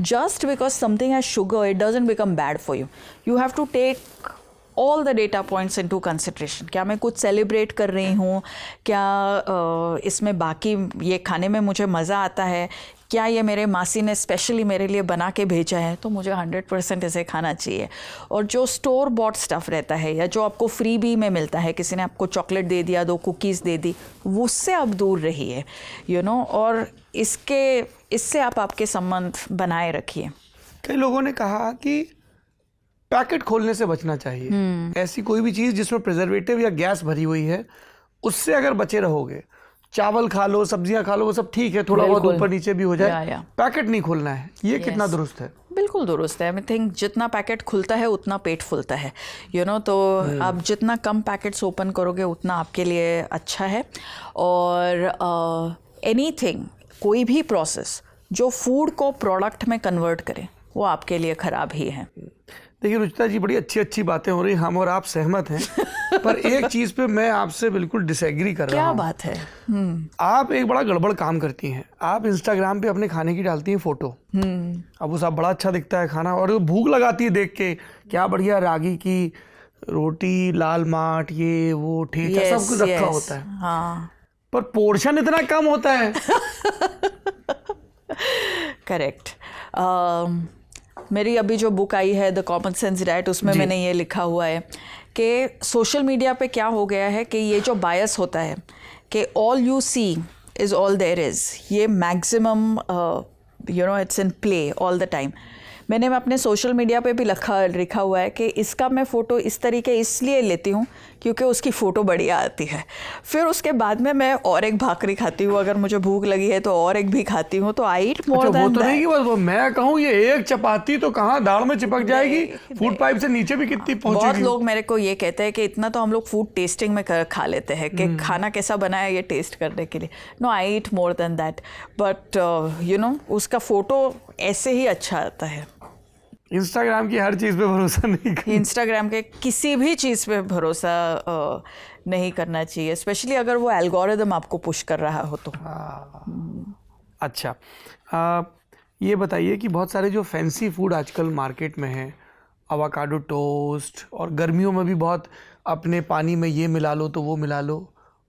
Speaker 2: just because something has sugar it doesn't become bad for you. You have to take all the data points into consideration. क्या मैं कुछ celebrate कर रही हूँ, क्या इसमें बाकी ये खाने में मुझे मज़ा आता है, क्या ये मेरे मासी ने स्पेशली मेरे लिए बना के भेजा है तो मुझे 100% इसे खाना चाहिए. और जो स्टोर बॉट स्टफ़ रहता है या जो आपको फ्री बी में मिलता है, किसी ने आपको चॉकलेट दे दिया, 2 कुकीज़ दे दी, उससे आप दूर रहिए. और इससे आप आपके संबंध बनाए रखिए.
Speaker 1: कई लोगों ने कहा कि पैकेट खोलने से बचना चाहिए. ऐसी कोई भी चीज़ जिसमें प्रिजर्वेटिव या गैस भरी हुई है उससे अगर बचे रहोगे, चावल खा लो, सब्जियां खा लो, वो सब ठीक है, थोड़ा बहुत ऊपर नीचे भी हो जाए, पैकेट नहीं खोलना है. ये कितना दुरुस्त है?
Speaker 2: बिल्कुल दुरुस्त है. आई थिंक जितना पैकेट खुलता है उतना पेट फुलता है. तो आप जितना कम पैकेट्स ओपन करोगे उतना आपके लिए अच्छा है. और एनीथिंग, कोई भी प्रोसेस जो फूड को प्रोडक्ट में कन्वर्ट करे वो आपके लिए ख़राब ही है.
Speaker 1: देखिए रुचिता जी, बड़ी अच्छी बातें हो रही, हम और आप सहमत हैं. पर एक चीज़ पे मैं आपसे बिल्कुल डिसएग्री कर रहा हूँ.
Speaker 2: क्या बात है?
Speaker 1: आप एक बड़ा गड़बड़ काम करती हैं. आप इंस्टाग्राम पे अपने खाने की डालती हैं फ़ोटो. अब वो सब बड़ा अच्छा दिखता है खाना, और भूख लगाती है देख के, क्या बढ़िया रागी की रोटी, लाल माठ, ये वो ठेचा, सब कुछ रखा होता है.
Speaker 2: हाँ,
Speaker 1: पर पोर्शन इतना कम होता है.
Speaker 2: करेक्ट. मेरी अभी जो बुक आई है द कॉमन सेंस डाइट, उसमें मैंने ये लिखा हुआ है कि सोशल मीडिया पे क्या हो गया है कि ये जो बायस होता है कि all you see is all there is, ये maximum it's in play all the time. मैंने अपने सोशल मीडिया पे भी लिखा हुआ है कि इसका मैं फ़ोटो इस तरीके इसलिए लेती हूँ क्योंकि उसकी फ़ोटो बढ़िया आती है. फिर उसके बाद में मैं और एक भाकरी खाती हूँ, अगर मुझे भूख लगी है तो और एक भी खाती हूँ. तो आई ईट मोर देन दैट.
Speaker 1: वो तो नहीं कि बस वो मैं कहूँ ये एक चपाती तो कहाँ दाढ़ में चिपक जाएगी, फूड पाइप से नीचे भी कितनी पहुँचेगी.
Speaker 2: बहुत लोग मेरे को ये कहते हैं कि इतना तो हम लोग फूड टेस्टिंग में खा लेते हैं कि खाना कैसा बना है ये टेस्ट करने के लिए. No, I eat more than that. But उसका फ़ोटो ऐसे ही अच्छा आता है.
Speaker 1: इंस्टाग्राम की हर चीज़ पे भरोसा नहीं करना.
Speaker 2: इंस्टाग्राम के किसी भी चीज़ पे भरोसा नहीं करना चाहिए, स्पेशली अगर वो एल्गोरिदम आपको पुश कर रहा हो तो.
Speaker 1: अच्छा, ये बताइए कि बहुत सारे जो फैंसी फूड आजकल मार्केट में हैं, अवाकाडो टोस्ट, और गर्मियों में भी बहुत अपने पानी में ये मिला लो तो वो मिला लो,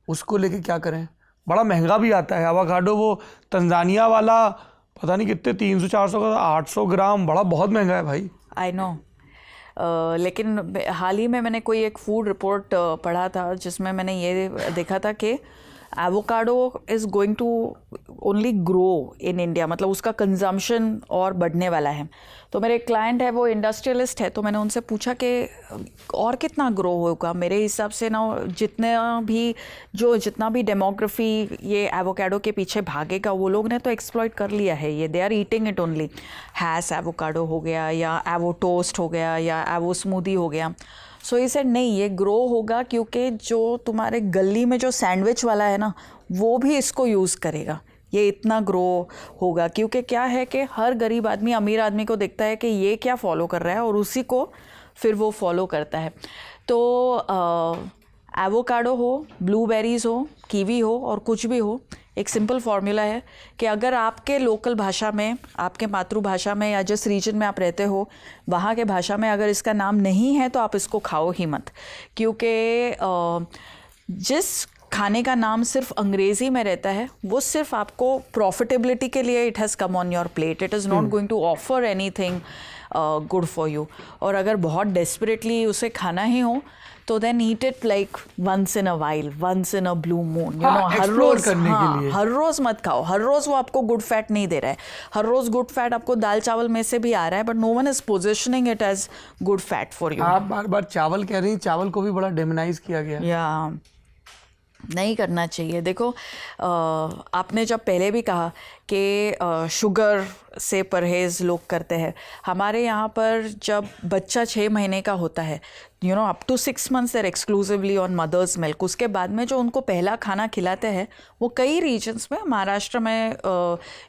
Speaker 1: उसको लेके क्या करें? बड़ा महंगा भी आता है एवोकाडो। वो तंजानिया वाला पता नहीं कितने 300-400 का 800 ग्राम, बड़ा बहुत महंगा है भाई।
Speaker 2: I know. लेकिन हाल ही में मैंने कोई एक फूड रिपोर्ट पढ़ा था जिसमें मैंने ये देखा था कि avocado is going to only grow in India, मतलब उसका कंजम्पशन और बढ़ने वाला है। तो मेरे एक क्लाइंट है, वो इंडस्ट्रियलिस्ट है, तो मैंने उनसे पूछा कि और कितना ग्रो होगा। मेरे हिसाब से ना जितना भी डेमोग्राफी ये एवोकाडो के पीछे भागेगा, वो लोग ने तो एक्सप्लॉइट कर लिया है ये। They are eating it only. Hass avocado हो गया या एवो टोस्ट हो गया या एवो स्मूदी हो गया। सो ये सेड नहीं, ये ग्रो होगा क्योंकि जो तुम्हारे गली में जो सैंडविच वाला है ना, वो भी इसको यूज़ करेगा। ये इतना ग्रो होगा क्योंकि क्या है कि हर गरीब आदमी अमीर आदमी को देखता है कि ये क्या फॉलो कर रहा है और उसी को फिर वो फॉलो करता है। तो एवोकाडो हो, ब्लूबेरीज़ हो, कीवी हो और कुछ भी हो, एक सिंपल फार्मूला है कि अगर आपके लोकल भाषा में, आपके मातृभाषा में या जिस रीजन में आप रहते हो वहाँ के भाषा में अगर इसका नाम नहीं है तो आप इसको खाओ ही मत। क्योंकि जिस खाने का नाम सिर्फ अंग्रेज़ी में रहता है वो सिर्फ आपको प्रॉफिटेबिलिटी के लिए it has come on your plate, it is not going to offer anything good for you. और अगर बहुत डेस्परेटली उसे खाना ही हो तो then eat it like once in a while, once in a blue moon, you know. हर रोज हर रोज मत खाओ। हर रोज वो आपको गुड फैट नहीं दे रहा है। हर रोज गुड फैट आपको दाल चावल में से भी आ रहा है, but no one is positioning it as good fat for you.
Speaker 1: आप बार बार चावल कह रही हैं, चावल को भी बड़ा डेमोनाइज किया गया।
Speaker 2: या नहीं करना चाहिए। देखो आपने जब पहले भी कहा कि शुगर से परहेज़ लोग करते हैं, हमारे यहाँ पर जब बच्चा 6 महीने का होता है, you know, up to 6 months they're exclusively on mother's milk. उसके बाद में जो उनको पहला खाना खिलाते हैं वो कई रीजन्स में, महाराष्ट्र में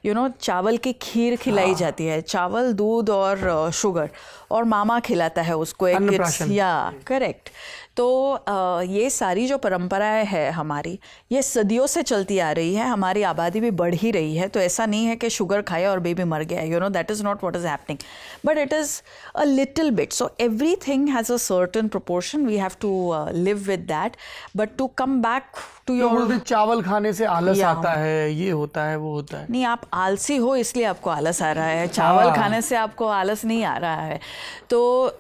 Speaker 2: यू नो चावल की खीर खिलाई जाती है, चावल, दूध और शुगर, और मामा खिलाता है उसको एक, या करेक्ट। तो ये सारी जो परंपराएं है हमारी, ये सदियों से चलती आ रही है। हमारी आबादी भी बढ़ ही रही है, तो ऐसा नहीं है कि शुगर खाया और बेबी मर गया, you know, that is not what is happening, but it is a little bit. So everything has a certain proportion, we have to live with that. But to come back to your,
Speaker 1: चावल खाने से आलस आता है, ये होता है, वो होता है।
Speaker 2: नहीं, आप आलसी हो इसलिए आपको आलस आ रहा है, चावल खाने से आपको आलस नहीं आ रहा है। तो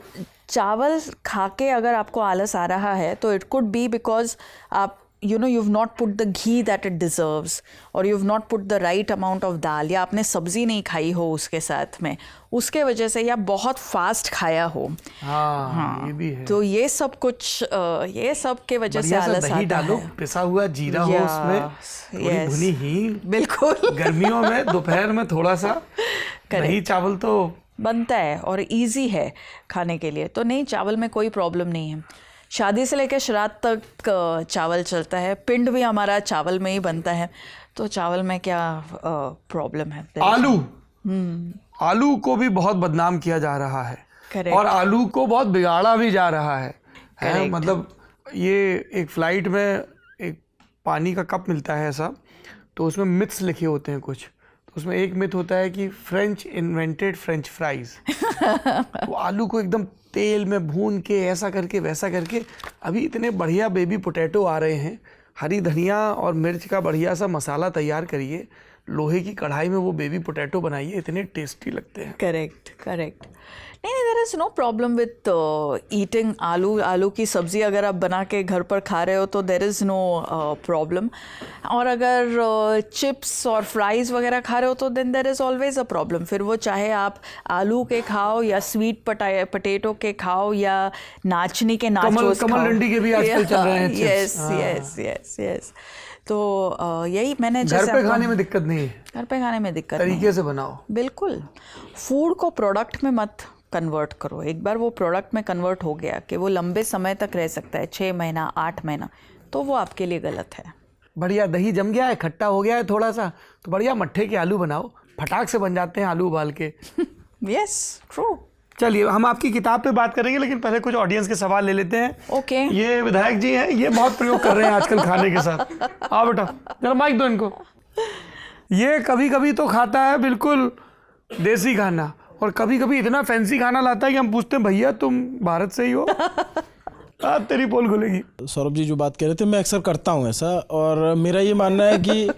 Speaker 2: चावल खा के अगर आपको आलस आ रहा है तो इट कुड बी बिकॉज आप, you know, you've not put the ghee that it deserves, or you've not put the right amount of dal, या आपने सब्जी नहीं खाई हो उसके साथ में, उसके वजह से, या बहुत फास्ट खाया हो।
Speaker 1: हाँ, ये भी है।
Speaker 2: तो ये सब कुछ ये सब के वजह से आलस आता है।
Speaker 1: डालो, पिसा हुआ जीरा हो उसमें, थोड़ी भुनी हींग,
Speaker 2: बिल्कुल।
Speaker 1: गर्मियों में दोपहर में थोड़ा सा दही चावल तो
Speaker 2: बनता है और इजी है खाने के लिए, तो नहीं, चावल में कोई प्रॉब्लम नहीं है। शादी से लेकर श्राद्ध तक चावल चलता है, पिंड भी हमारा चावल में ही बनता है, तो चावल में क्या प्रॉब्लम है।
Speaker 1: आलू को भी बहुत बदनाम किया जा रहा है।
Speaker 2: Correct.
Speaker 1: और आलू को बहुत बिगाड़ा भी जा रहा है। मतलब ये एक फ्लाइट में एक पानी का कप मिलता है ऐसा, तो उसमें मिथ्स लिखे होते हैं कुछ, तो उसमें एक मिथ होता है कि फ्रेंच इन्वेंटेड फ्रेंच फ्राइज। तो आलू को एकदम तेल में भून के ऐसा करके वैसा करके, अभी इतने बढ़िया बेबी पोटैटो आ रहे हैं, हरी धनिया और मिर्च का बढ़िया सा मसाला तैयार करिए, लोहे की कढ़ाई में वो बेबी पोटैटो बनाइए, इतने टेस्टी लगते हैं।
Speaker 2: Correct correct. नहीं, there is no problem with eating आलू की सब्ज़ी अगर आप बना के घर पर खा रहे हो तो देयर इज़ नो प्रॉब्लम। और अगर चिप्स और फ्राइज़ वगैरह खा रहे हो तो then there is always a problem. फिर वो चाहे आप आलू के खाओ या स्वीट पटेटो के खाओ या नाचनी के नाचोस खाओ,
Speaker 1: कमल डंडी के भी आजकल चल रहे हैं चिप्स।
Speaker 2: Yes yes yes. तो यही मैंने
Speaker 1: घर पे खाने में दिक्कत नहीं है,
Speaker 2: घर पे खाने में दिक्कत
Speaker 1: तरीके से बनाओ।
Speaker 2: बिल्कुल। फूड को प्रोडक्ट में मत कन्वर्ट करो। एक बार वो प्रोडक्ट में कन्वर्ट हो गया कि वो लंबे समय तक रह सकता है, 6 महीना 8 महीना, तो वो आपके लिए गलत है।
Speaker 1: बढ़िया दही जम गया है, खट्टा हो गया है थोड़ा सा, तो बढ़िया मट्ठे के आलू बनाओ, फटाक से बन जाते हैं आलू उबाल के।
Speaker 2: Yes, true.
Speaker 1: चलिए हम आपकी किताब पे बात करेंगे, लेकिन पहले कुछ ऑडियंस के सवाल ले लेते हैं।
Speaker 2: ओके।
Speaker 1: ये विधायक जी हैं, ये बहुत प्रयोग कर रहे हैं आजकल खाने के साथ। आओ बेटा, जरा माइक दो इनको। ये कभी कभी तो खाता है बिल्कुल देसी खाना, और कभी कभी इतना फैंसी खाना लाता है कि हम पूछते हैं भैया तुम भारत से ही हो? तेरी पोल खुलेगी।
Speaker 3: सौरभ जी जो बात कह रहे थे, मैं अक्सर करता हूँ ऐसा, और मेरा ये मानना है कि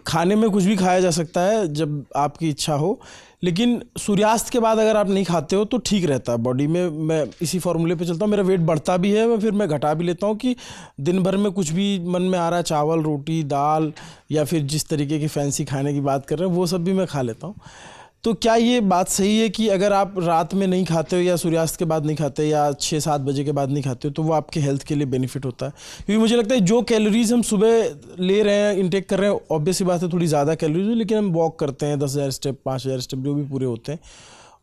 Speaker 3: खाने में कुछ भी खाया जा सकता है जब आपकी इच्छा हो, लेकिन सूर्यास्त के बाद अगर आप नहीं खाते हो तो ठीक रहता है बॉडी में। मैं इसी फॉर्मूले पे चलता हूँ, मेरा वेट बढ़ता भी है, फिर मैं घटा भी लेता हूँ कि दिन भर में कुछ भी मन में आ रहा है, चावल रोटी दाल या फिर जिस तरीके की फैंसी खाने की बात कर रहे हैं वो सब भी मैं खा लेता हूँ। तो क्या ये बात सही है कि अगर आप रात में नहीं खाते हो या सूर्यास्त के बाद नहीं खाते या 6-7 बजे के बाद नहीं खाते हो तो वो आपके हेल्थ के लिए बेनिफिट होता है? क्योंकि मुझे लगता है जो कैलोरीज हम सुबह ले रहे हैं, इंटेक कर रहे हैं, ऑब्वियस सी बात है थोड़ी ज़्यादा कैलोरीज है, लेकिन हम वॉक करते हैं 10,000 स्टेप 5,000 स्टेप जो भी पूरे होते हैं,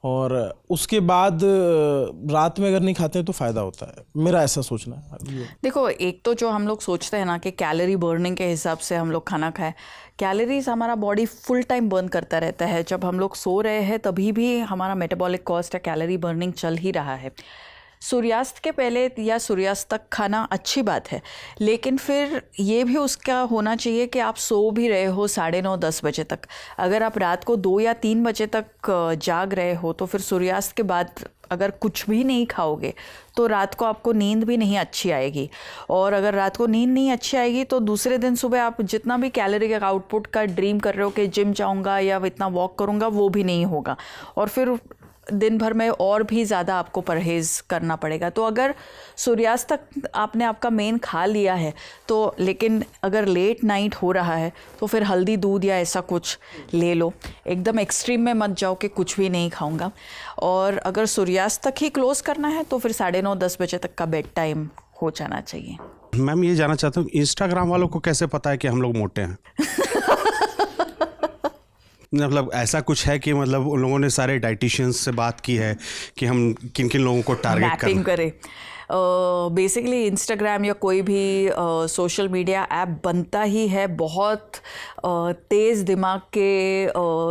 Speaker 3: और उसके बाद रात में अगर नहीं खाते हैं तो फ़ायदा होता है, मेरा ऐसा सोचना है।
Speaker 2: देखो, एक तो जो हम लोग सोचते हैं ना कि कैलोरी बर्निंग के हिसाब से हम लोग खाना खाएं, कैलोरीज हमारा बॉडी फुल टाइम बर्न करता रहता है। जब हम लोग सो रहे हैं तभी भी हमारा मेटाबॉलिक कॉस्ट है, कैलोरी बर्निंग चल ही रहा है। सूर्यास्त के पहले या सूर्यास्त तक खाना अच्छी बात है, लेकिन फिर ये भी उसका होना चाहिए कि आप सो भी रहे हो 9:30-10 बजे तक। अगर आप रात को 2 या 3 बजे तक जाग रहे हो तो फिर सूर्यास्त के बाद अगर कुछ भी नहीं खाओगे तो रात को आपको नींद भी नहीं अच्छी आएगी, और अगर रात को नींद नहीं अच्छी आएगी तो दूसरे दिन सुबह आप जितना भी कैलोरी के आउटपुट का ड्रीम कर रहे हो कि जिम जाऊंगा या इतना वॉक करूंगा, वो भी नहीं होगा, और फिर दिन भर में और भी ज़्यादा आपको परहेज़ करना पड़ेगा। तो अगर सूर्यास्त तक आपने आपका मेन खा लिया है तो, लेकिन अगर लेट नाइट हो रहा है तो फिर हल्दी दूध या ऐसा कुछ ले लो। एकदम एक्सट्रीम में मत जाओ कि कुछ भी नहीं खाऊंगा। और अगर सूर्यास्त तक ही क्लोज़ करना है तो फिर 9:30-10 बजे तक का बेड टाइम हो जाना चाहिए।
Speaker 11: मैम ये जानना चाहता हूँ, इंस्टाग्राम वालों को कैसे पता है कि हम लोग मोटे हैं? मतलब ऐसा कुछ है कि मतलब उन लोगों ने सारे डाइटिशियंस से बात की है कि हम किन किन लोगों को टारगेट करें?
Speaker 2: बेसिकली इंस्टाग्राम या कोई भी सोशल मीडिया ऐप बनता ही है बहुत तेज़ दिमाग के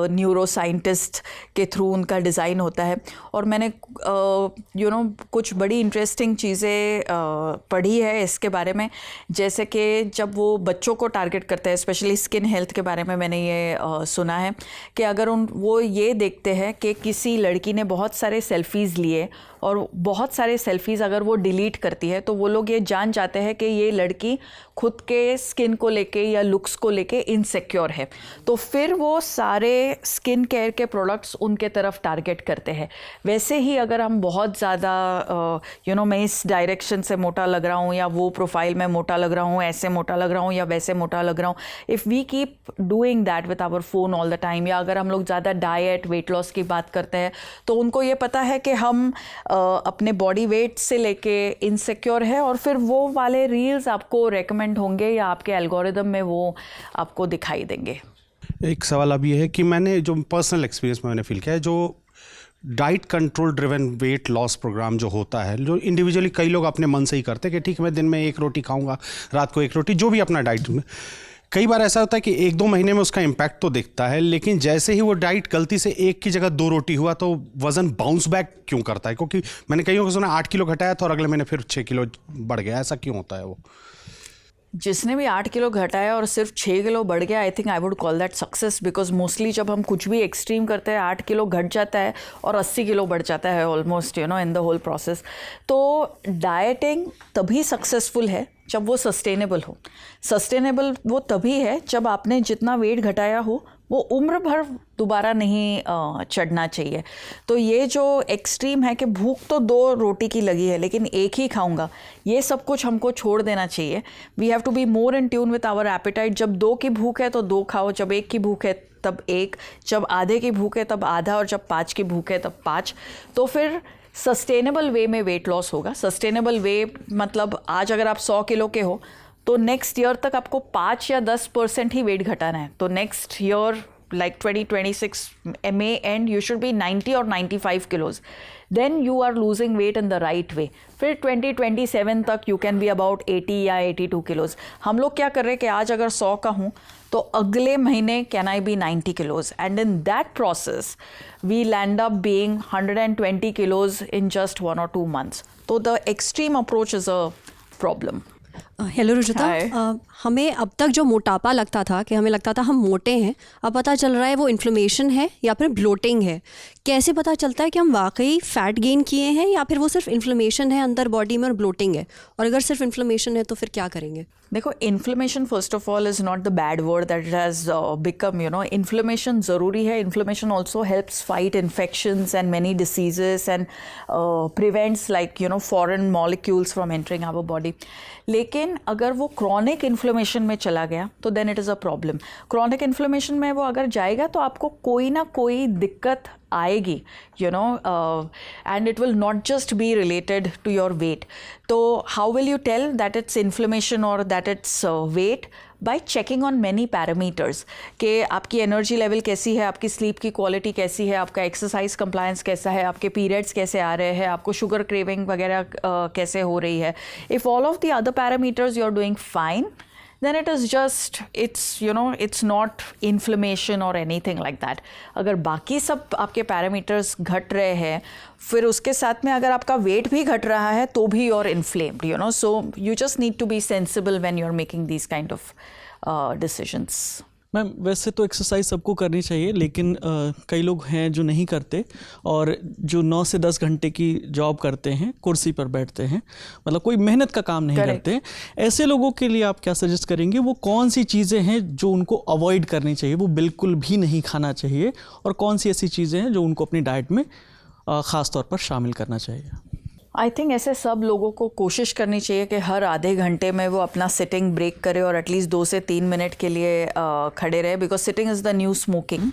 Speaker 2: न्यूरो साइंटिस्ट के थ्रू उनका डिज़ाइन होता है। और मैंने कुछ बड़ी इंटरेस्टिंग चीज़ें पढ़ी है इसके बारे में, जैसे कि जब वो बच्चों को टारगेट करते हैं, स्पेशली स्किन हेल्थ के बारे में मैंने ये सुना है कि अगर वो ये देखते हैं कि किसी लड़की ने बहुत सारे सेल्फीज़ लिए और बहुत सारे सेल्फीज़ अगर वो डिलीट करती है तो वो लोग ये जान जाते हैं कि ये लड़की खुद के स्किन को लेके या लुक्स को लेके इनसिक्योर है, तो फिर वो सारे स्किन केयर के प्रोडक्ट्स उनके तरफ टारगेट करते हैं। वैसे ही अगर हम बहुत ज़्यादा मैं इस डायरेक्शन से मोटा लग रहा हूँ या वो प्रोफाइल में मोटा लग रहा हूँ, ऐसे मोटा लग रहा हूँ या वैसे मोटा लग रहा हूँ, if we keep doing that with our phone all the time, या अगर हम लोग ज़्यादा डाइट वेट लॉस की बात करते हैं तो उनको ये पता है कि हम अपने बॉडी वेट से लेके इनसिक्योर है, और फिर वो वाले रील्स आपको रेकमेंड होंगे या आपके एल्गोरिदम में वो आपको दिखाई देंगे।
Speaker 11: एक सवाल अब ये है कि मैंने जो पर्सनल एक्सपीरियंस में मैंने फील किया है, जो diet control driven weight loss program जो होता है, जो इंडिविजुअली कई लोग अपने मन से ही करते हैं कि ठीक है मैं दिन में 1 रोटी खाऊंगा, रात को 1 रोटी, जो भी अपना डाइट में, कई बार ऐसा होता है कि 1-2 महीने में उसका इम्पैक्ट तो दिखता है, लेकिन जैसे ही वो डाइट गलती से 1 की जगह 2 रोटी हुआ तो वज़न बाउंस बैक क्यों करता है? क्योंकि मैंने कईयों को सुना 8 किलो घटाया था और अगले महीने फिर 6 किलो बढ़ गया, ऐसा क्यों होता है? वो
Speaker 2: जिसने भी 8 किलो घटाया और सिर्फ 6 किलो बढ़ गया, आई think I would call that success, because mostly जब हम कुछ भी एक्सट्रीम करते हैं 8 किलो घट जाता है और 80 किलो बढ़ जाता है almost in the whole process. तो डाइटिंग तभी सक्सेसफुल है जब वो सस्टेनेबल हो। सस्टेनेबल वो तभी है जब आपने जितना वेट घटाया हो वो उम्र भर दोबारा नहीं चढ़ना चाहिए। तो ये जो एक्सट्रीम है कि भूख तो 2 रोटी की लगी है लेकिन 1 ही खाऊंगा, ये सब कुछ हमको छोड़ देना चाहिए। We have to be more in tune with our appetite. जब 2 की भूख है तो 2 खाओ, जब 1 की भूख है तब 1, जब आधे की भूख है तब आधा, और जब 5 की भूख है तब 5। तो फिर सस्टेनेबल वे में वेट लॉस होगा। सस्टेनेबल वे मतलब आज अगर आप 100 किलो के हो तो नेक्स्ट ईयर तक आपको 5 या 10% ही वेट घटाना है। तो next year like 2026 may end you should be 90 or 95 kilos, then you are losing weight in the right way। फिर 2027 तक you can be about 80 या 82 kilos। हम लोग क्या कर रहे हैं कि आज अगर 100 का हूँ तो अगले महीने can I be 90 kilos, and in that process we'll end up being 120 kilos in just 1 or 2 months। तो the extreme approach is a problem।
Speaker 12: Hello Ruchita. हमें अब तक जो मोटापा लगता था कि हमें लगता था हम मोटे हैं, अब पता चल रहा है वो इन्फ्लेमेशन है या फिर ब्लोटिंग है। कैसे पता चलता है कि हम वाकई फ़ैट गेन किए हैं या फिर वो सिर्फ इन्फ्लेमेशन है अंदर बॉडी में और ब्लोटिंग है? और अगर सिर्फ इन्फ्लेमेशन है तो फिर क्या करेंगे?
Speaker 2: देखो, inflammation first of all is not the bad word that has become, you know. Inflammation ज़रूरी है. Inflammation also helps fight infections and many diseases and prevents like you know foreign molecules from entering our body. लेकिन अगर वो chronic inflammation में चला गया तो then it is a problem. Chronic inflammation में वो अगर जाएगा तो आपको कोई ना कोई दिक्कत आएगी, you know, and it will not just be related to your weight. तो how will you tell that it's inflammation और that it's weight? By checking on many parameters कि आपकी एनर्जी लेवल कैसी है, आपकी स्लीप की क्वालिटी कैसी है, आपका एक्सरसाइज कंप्लायंस कैसा है, आपके पीरियड्स कैसे आ रहे हैं, आपको शुगर क्रेविंग वगैरह कैसे हो रही है. If all of the other parameters you are doing fine, then it is just, it's, you know, it's not inflammation or anything like that. अगर बाकी सब आपके पैरामीटर्स घट रहे हैं, फिर उसके साथ में अगर आपका वेट भी घट रहा है तो भी you're inflamed, you know. So you just need to be sensible when you're making these kind of decisions.
Speaker 3: Ma'am, वैसे तो एक्सरसाइज सबको करनी चाहिए, लेकिन कई लोग हैं जो नहीं करते और जो 9 से 10 घंटे की जॉब करते हैं, कुर्सी पर बैठते हैं, मतलब कोई मेहनत का काम नहीं करते. ऐसे लोगों के लिए आप क्या सजेस्ट करेंगे? वो कौन सी चीज़ें हैं जो उनको अवॉइड करनी चाहिए, वो बिल्कुल भी नहीं खाना चाहिए, और कौन सी ऐसी चीज़ें हैं जो उनको अपनी डाइट में ख़ास तौर पर शामिल करना चाहिए?
Speaker 2: आई थिंक ऐसे सब लोगों को कोशिश करनी चाहिए कि हर आधे घंटे में वो अपना सिटिंग ब्रेक करे और एटलीस्ट 2 से 3 मिनट के लिए खड़े रहे. Because sitting is the new smoking.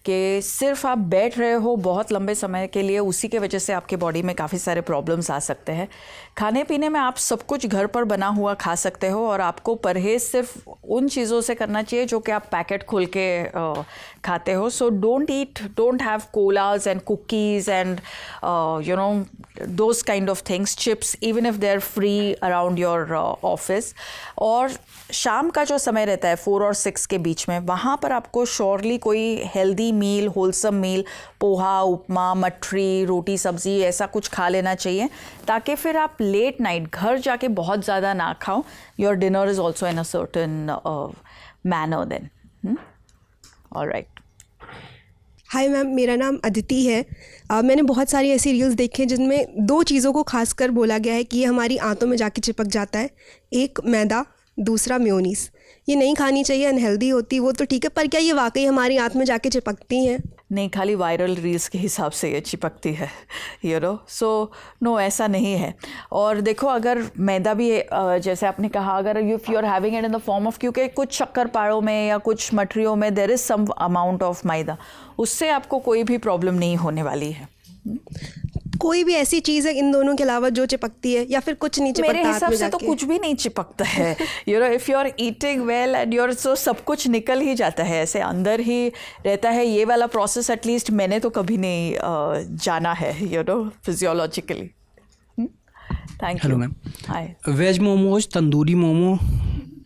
Speaker 2: कि सिर्फ आप बैठ रहे हो बहुत लंबे समय के लिए, उसी के वजह से आपके बॉडी में काफ़ी सारे प्रॉब्लम्स आ सकते हैं. खाने पीने में आप सब कुछ घर पर बना हुआ खा सकते हो, और आपको परहेज़ सिर्फ उन चीज़ों से करना चाहिए जो कि आप पैकेट खोल के खाते हो. So don't have colas and cookies and you know those kind of things, chips, even if they are free around your office. और शाम का जो समय रहता है 4 और 6 के बीच में, वहाँ पर आपको श्योरली कोई हेल्दी मील, होलसम मील, पोहा, उपमा, मठरी, रोटी, सब्ज़ी, ऐसा कुछ खा लेना चाहिए, ताकि फिर आप लेट नाइट घर जाके बहुत ज़्यादा ना खाओ. Your dinner is also in a certain manner then. Alright.
Speaker 4: Hi ma'am, मेरा नाम अदिति है. मैंने बहुत सारी ऐसी रील्स देखी हैं जिनमें 2 चीज़ों को खासकर बोला गया है कि ये हमारी आंतों में जाके चिपक जाता है. एक मैदा, दूसरा मेयोनीज. ये नहीं खानी चाहिए, अनहेल्दी होती, वो तो ठीक है, पर क्या ये वाकई हमारी आंत में जाके चिपकती हैं?
Speaker 2: नहीं, खाली वायरल रील्स के हिसाब से ये चिपकती है, यू नो. सो नो, ऐसा नहीं है. और देखो, अगर मैदा भी जैसे आपने कहा, अगर if you are having it in the form of, क्योंकि कुछ शक्करपारों में या कुछ मठरियों में there is some amount of maida, उससे आपको कोई भी प्रॉब्लम नहीं होने वाली है.
Speaker 4: कोई भी ऐसी चीज़ है इन दोनों के अलावा जो चिपकती है, या फिर कुछ नहीं चिपकता?
Speaker 2: मेरे हिसाब से तो कुछ भी नहीं चिपकता है. You know, if you are eating well and your, so सब कुछ निकल ही जाता है, ऐसे अंदर ही रहता है. ये वाला प्रोसेस एटलीस्ट मैंने तो कभी नहीं जाना है, you know, physiologically. Thank you.
Speaker 6: Hello ma'am.
Speaker 2: Hi.
Speaker 6: Veg momos, tandoori momo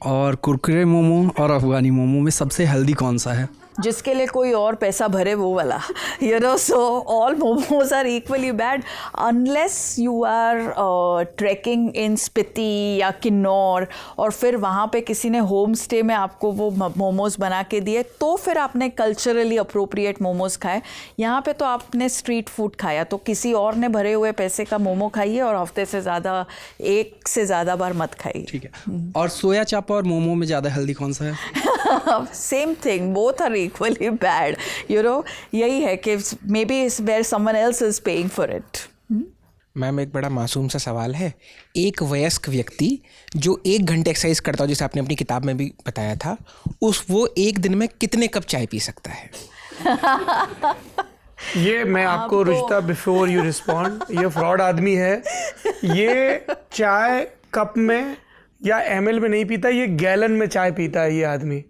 Speaker 6: और कुरकुरे मोमो और अफगानी मोमो में सबसे हेल्दी कौन सा है?
Speaker 2: जिसके लिए कोई और पैसा भरे वो वाला, you know. So all momos are equally bad unless you are trekking in Spiti या किन्नौर, और फिर वहाँ पे किसी ने होम स्टे में आपको वो मोमोज बना के दिए, तो फिर आपने कल्चरली अप्रोप्रिएट मोमोज खाए. यहाँ पे तो आपने स्ट्रीट फूड खाया, तो किसी और ने भरे हुए पैसे का मोमो खाइए और हफ्ते से ज़्यादा, 1 से ज़्यादा बार मत खाइए.
Speaker 6: ठीक है. और सोया चाप और मोमो में ज़्यादा हेल्दी कौन सा है?
Speaker 2: Same thing, both are equally bad, you know. यही है कि maybe where someone else is paying for it.
Speaker 13: Ma'am, एक बड़ा मासूम सा सवाल है. एक वयस्क व्यक्ति जो 1 घंटे एक्सरसाइज करता हो, जैसे आपने अपनी किताब में भी बताया था, वो 1 दिन में कितने कप चाय पी सकता है?
Speaker 1: ये मैं आपको रुचिता, बिफोर यू रिस्पॉन्ड, ये फ्रॉड आदमी है. ये चाय कप में या ml में नहीं पीता, ये गैलन में चाय पीता है ये आदमी,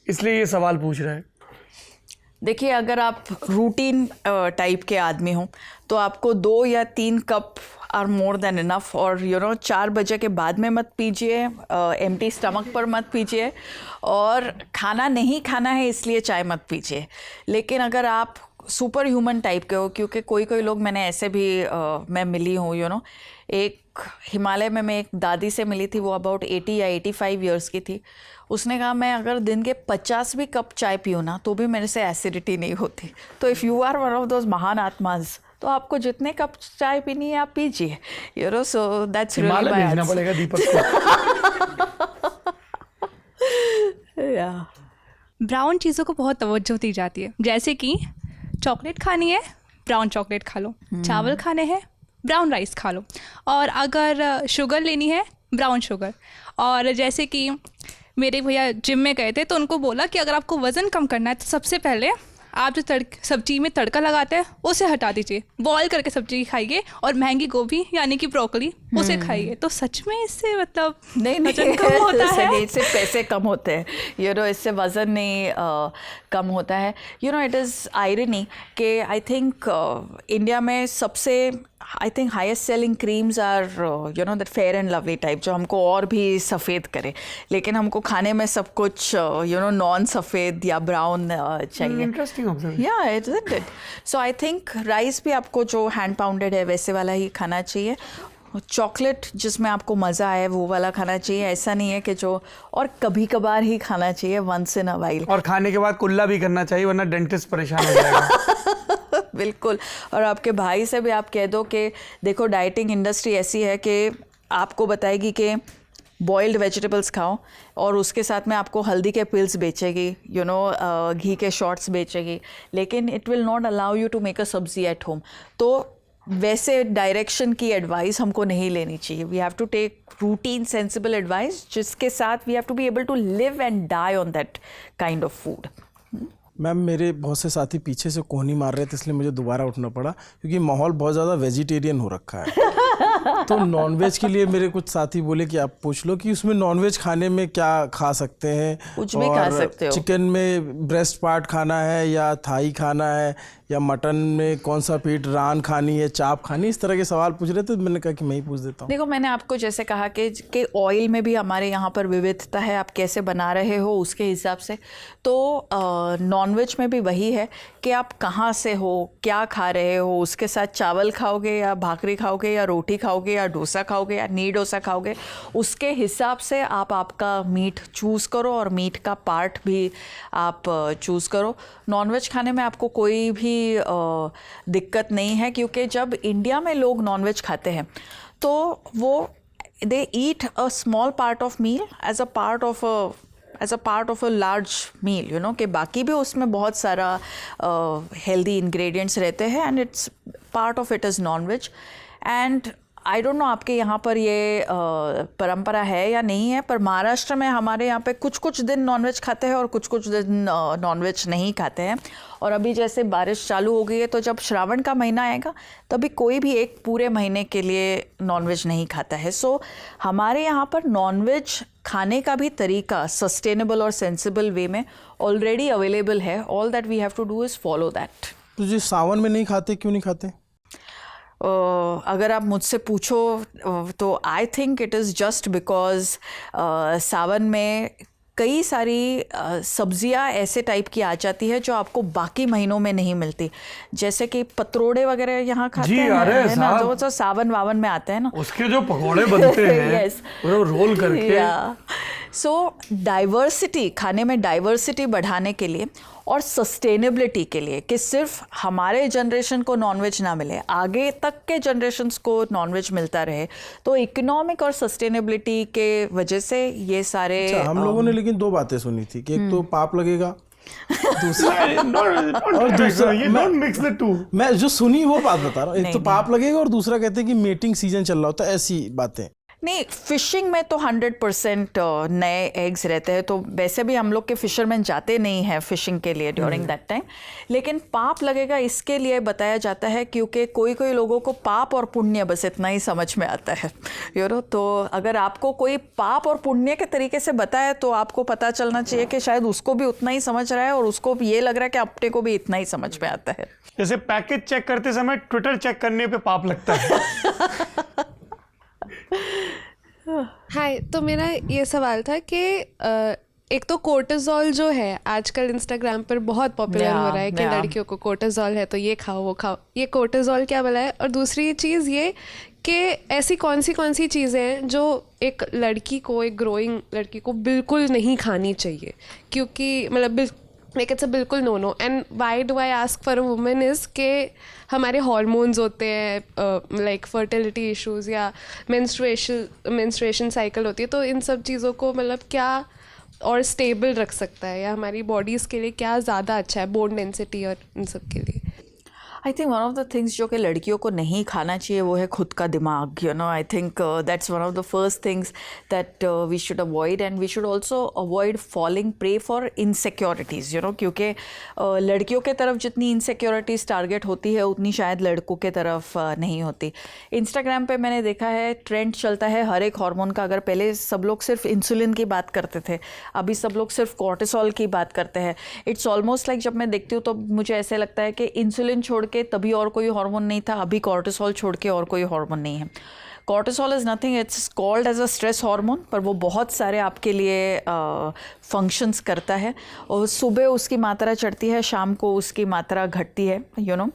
Speaker 1: इसलिए ये सवाल पूछ रहा है.
Speaker 2: देखिए, अगर आप रूटीन टाइप के आदमी हो तो आपको 2 या 3 cup are more than enough. और यू नो 4 बजे के बाद में मत पीजिए, एम्प्टी स्टमक पर मत पीजिए, और खाना नहीं खाना है इसलिए चाय मत पीजिए. लेकिन अगर आप सुपर ह्यूमन टाइप के हो, क्योंकि कोई कोई लोग मैंने ऐसे भी मैं मिली हूँ एक हिमालय में मैं एक दादी से मिली थी, वो अबाउट 80 या 85 ईयर्स की थी। उसने कहा मैं अगर दिन के 50 भी कप चाय पीऊँ ना तो भी मेरे से एसिडिटी नहीं होती। तो if you are one of those महान आत्माज तो आपको जितने कप चाय पीनी है आप पीजिए, सो दैट्स रियली
Speaker 1: भेजना पड़ेगा दीपक
Speaker 2: या
Speaker 14: ब्राउन चीज़ों को बहुत तवज्जो दी जाती है, जैसे कि चॉकलेट खानी है ब्राउन चॉकलेट खा लो, चावल खाने हैं ब्राउन राइस खा लो, और अगर शुगर लेनी है ब्राउन शुगर। और जैसे कि मेरे भैया जिम में गए थे तो उनको बोला कि अगर आपको वज़न कम करना है तो सबसे पहले आप जो सब्जी में तड़का लगाते हैं उसे हटा दीजिए, बॉईल करके सब्जी खाइए, और महंगी गोभी यानी कि ब्रोकली उसे खाइए। तो सच में इससे मतलब
Speaker 2: नहीं
Speaker 14: कम होता है,
Speaker 2: इससे पैसे कम होते हैं, इससे वज़न नहीं कम होता है। इट इज़ आयरनी कि आई थिंक इंडिया में सबसे highest selling creams are that Fair and Lovely type, जो हमको और भी सफ़ेद करे, लेकिन हमको खाने में सब कुछ नॉन सफ़ेद या ब्राउन चाहिए।
Speaker 1: Interesting observation.
Speaker 2: या eat it. So I think rice भी आपको जो हैंड पाउंडेड है वैसे वाला ही खाना चाहिए। चॉकलेट जिसमें आपको मज़ा आए वो वाला खाना चाहिए, ऐसा नहीं है कि और कभी कभार ही खाना चाहिए, वंस इन अ वाइल।
Speaker 1: और खाने के बाद कुल्ला भी करना चाहिए, वरना डेंटिस्ट परेशान हो जाएगा।
Speaker 2: बिल्कुल। और आपके भाई से भी आप कह दो कि देखो डाइटिंग इंडस्ट्री ऐसी है कि आपको बताएगी कि बॉइल्ड वेजिटेबल्स खाओ, और उसके साथ में आपको हल्दी के पिल्स बेचेगी, घी के शॉट्स बेचेगी, लेकिन it will not allow you to make a sabzi at home. तो वैसे डायरेक्शन की एडवाइस हमको नहीं लेनी चाहिए। We have to take routine sensible advice, जिसके साथ we have to be able to live and die on that kind of food.
Speaker 3: Ma'am मेरे बहुत से साथी पीछे से कोहनी मार रहे थे, इसलिए मुझे दोबारा उठना पड़ा, क्योंकि माहौल बहुत ज़्यादा वेजिटेरियन हो रखा है। तो नॉनवेज के लिए मेरे कुछ साथी बोले कि आप पूछ लो कि उसमें नॉनवेज खाने में क्या खा सकते हैं,
Speaker 2: कुछ भी खा सकते हो।
Speaker 3: चिकन में ब्रेस्ट पार्ट खाना है या थाई खाना है, या मटन में कौन सा पीठ, रान खानी है, चाप खानी, इस तरह के सवाल पूछ रहे थे। मैंने कहा कि मैं ही पूछ देता हूँ।
Speaker 2: देखो मैंने आपको जैसे कहा कि ऑयल में भी हमारे यहाँ पर विविधता है, आप कैसे बना रहे हो उसके हिसाब से। तो नॉनवेज में भी वही है कि आप कहाँ से हो, क्या खा रहे हो, उसके साथ चावल खाओगे या भाकरी खाओगे या रोटी खाओगे या डोसा खाओगे या नी डोसा खाओगे, उसके हिसाब से आप आपका मीट चूज़ करो और मीट का पार्ट भी आप चूज़ करो। नॉनवेज खाने में आपको कोई भी दिक्कत नहीं है, क्योंकि जब इंडिया में लोग नॉनवेज खाते हैं तो वो they eat a small part of meal as a part of a large meal, कि बाकी भी उसमें बहुत सारा हेल्दी इंग्रेडिएंट्स रहते हैं, and it's part of it is nonveg. And I don't know आपके यहाँ पर ये परंपरा है या नहीं है, पर महाराष्ट्र में हमारे यहाँ पे कुछ कुछ दिन नॉनवेज खाते हैं और कुछ कुछ दिन नॉनवेज नहीं खाते हैं। और अभी जैसे बारिश चालू हो गई है, तो जब श्रावण का महीना आएगा तभी कोई भी एक पूरे महीने के लिए नॉनवेज नहीं खाता है। सो हमारे यहाँ पर नॉनवेज खाने का भी तरीका सस्टेनेबल और सेंसिबल वे में ऑलरेडी अवेलेबल है। All that we have to do is follow that.
Speaker 3: तो जो सावन में नहीं खाते, क्यों नहीं खाते?
Speaker 2: अगर आप मुझसे पूछो तो I think it is just because Sawan में कई सारी सब्जियां ऐसे टाइप की आ जाती है जो आपको बाकी महीनों में नहीं मिलती, जैसे कि पतरोड़े वगैरह यहाँ खाते हैं ना, जो सावन वावन में आते हैं ना,
Speaker 1: उसके जो पकोड़े बनते हैं
Speaker 2: yes.
Speaker 1: रोल करके।
Speaker 2: सो डाइवर्सिटी, खाने में डाइवर्सिटी बढ़ाने के लिए और सस्टेनेबिलिटी के लिए, कि सिर्फ हमारे जनरेशन को नॉनवेज ना मिले, आगे तक के जनरेशन्स को नॉनवेज मिलता रहे, तो इकोनॉमिक और सस्टेनेबिलिटी के वजह से ये सारे
Speaker 3: हम लोगों ने लेकिन दो बातें सुनी थी कि एक तो पाप लगेगा, दूसरा मैं जो सुनी वो बात बता रहा हूँ। एक तो पाप लगेगा और दूसरा कहते हैं कि मीटिंग सीजन चल रहा होता है, ऐसी बातें।
Speaker 2: नहीं, फिशिंग में तो 100% नए एग्स रहते हैं, तो वैसे भी हम लोग के फिशरमैन जाते नहीं हैं फिशिंग के लिए ड्यूरिंग दैट टाइम। लेकिन पाप लगेगा इसके लिए बताया जाता है क्योंकि कोई कोई लोगों को पाप और पुण्य बस इतना ही समझ में आता है, तो अगर आपको कोई पाप और पुण्य के तरीके से बताए तो आपको पता चलना चाहिए कि शायद उसको भी उतना ही समझ रहा है और उसको भी ये लग रहा है कि अपने को भी इतना ही समझ में आता है।
Speaker 1: जैसे पैकेज चेक करते समय ट्विटर चेक करने पे पाप लगता है।
Speaker 15: हाय, तो मेरा ये सवाल था कि एक तो कोर्टिसोल जो है आजकल इंस्टाग्राम पर बहुत पॉपुलर हो रहा है कि लड़कियों को कोर्टिसोल है तो ये खाओ वो खाओ, ये कोर्टिसोल क्या भला है? और दूसरी चीज़ ये कि ऐसी कौन सी चीज़ें हैं जो एक लड़की को, एक ग्रोइंग लड़की को बिल्कुल नहीं खानी चाहिए, क्योंकि मतलब लाइक इट्स अ बिल्कुल no. And why do I ask for a women is के हमारे हार्मोन्स होते हैं, लाइक फर्टिलिटी इश्यूज़ या मेंस्ट्रुएशन साइकिल होती है, तो इन सब चीज़ों को मतलब क्या और स्टेबल रख सकता है या हमारी बॉडीज़ के लिए क्या ज़्यादा अच्छा है, बोन डेंसिटी और इन सब के लिए?
Speaker 2: I think one of the things जो कि लड़कियों को नहीं खाना चाहिए वो है खुद का दिमाग. You know, I think that's one of the first things that we should avoid, and we should also avoid falling prey for insecurities. You know, क्योंकि लड़कियों के तरफ जितनी इनसिक्योरिटीज़ टारगेट होती है उतनी शायद लड़कों के तरफ नहीं होती. इंस्टाग्राम पे मैंने देखा है ट्रेंड चलता है हर एक हार्मोन का. अगर पहले सब लोग सिर्फ इंसुलिन की बात करते थे, अभी सब लोग सिर्फ कॉर्टिसोल की बात करते हैं. इट्स ऑलमोस्ट लाइक जब मैं देखती हूँ तो मुझे ऐसे लगता है कि इंसुलिन छोड़ के तभी और कोई हार्मोन नहीं था, अभी कॉर्टिसोल छोड़ के और कोई हार्मोन नहीं है. Cortisol is nothing, it's called as a stress hormone, पर वो बहुत सारे आपके लिए फंक्शंस करता है. और सुबह उसकी मात्रा चढ़ती है, शाम को उसकी मात्रा घटती है. यू नो,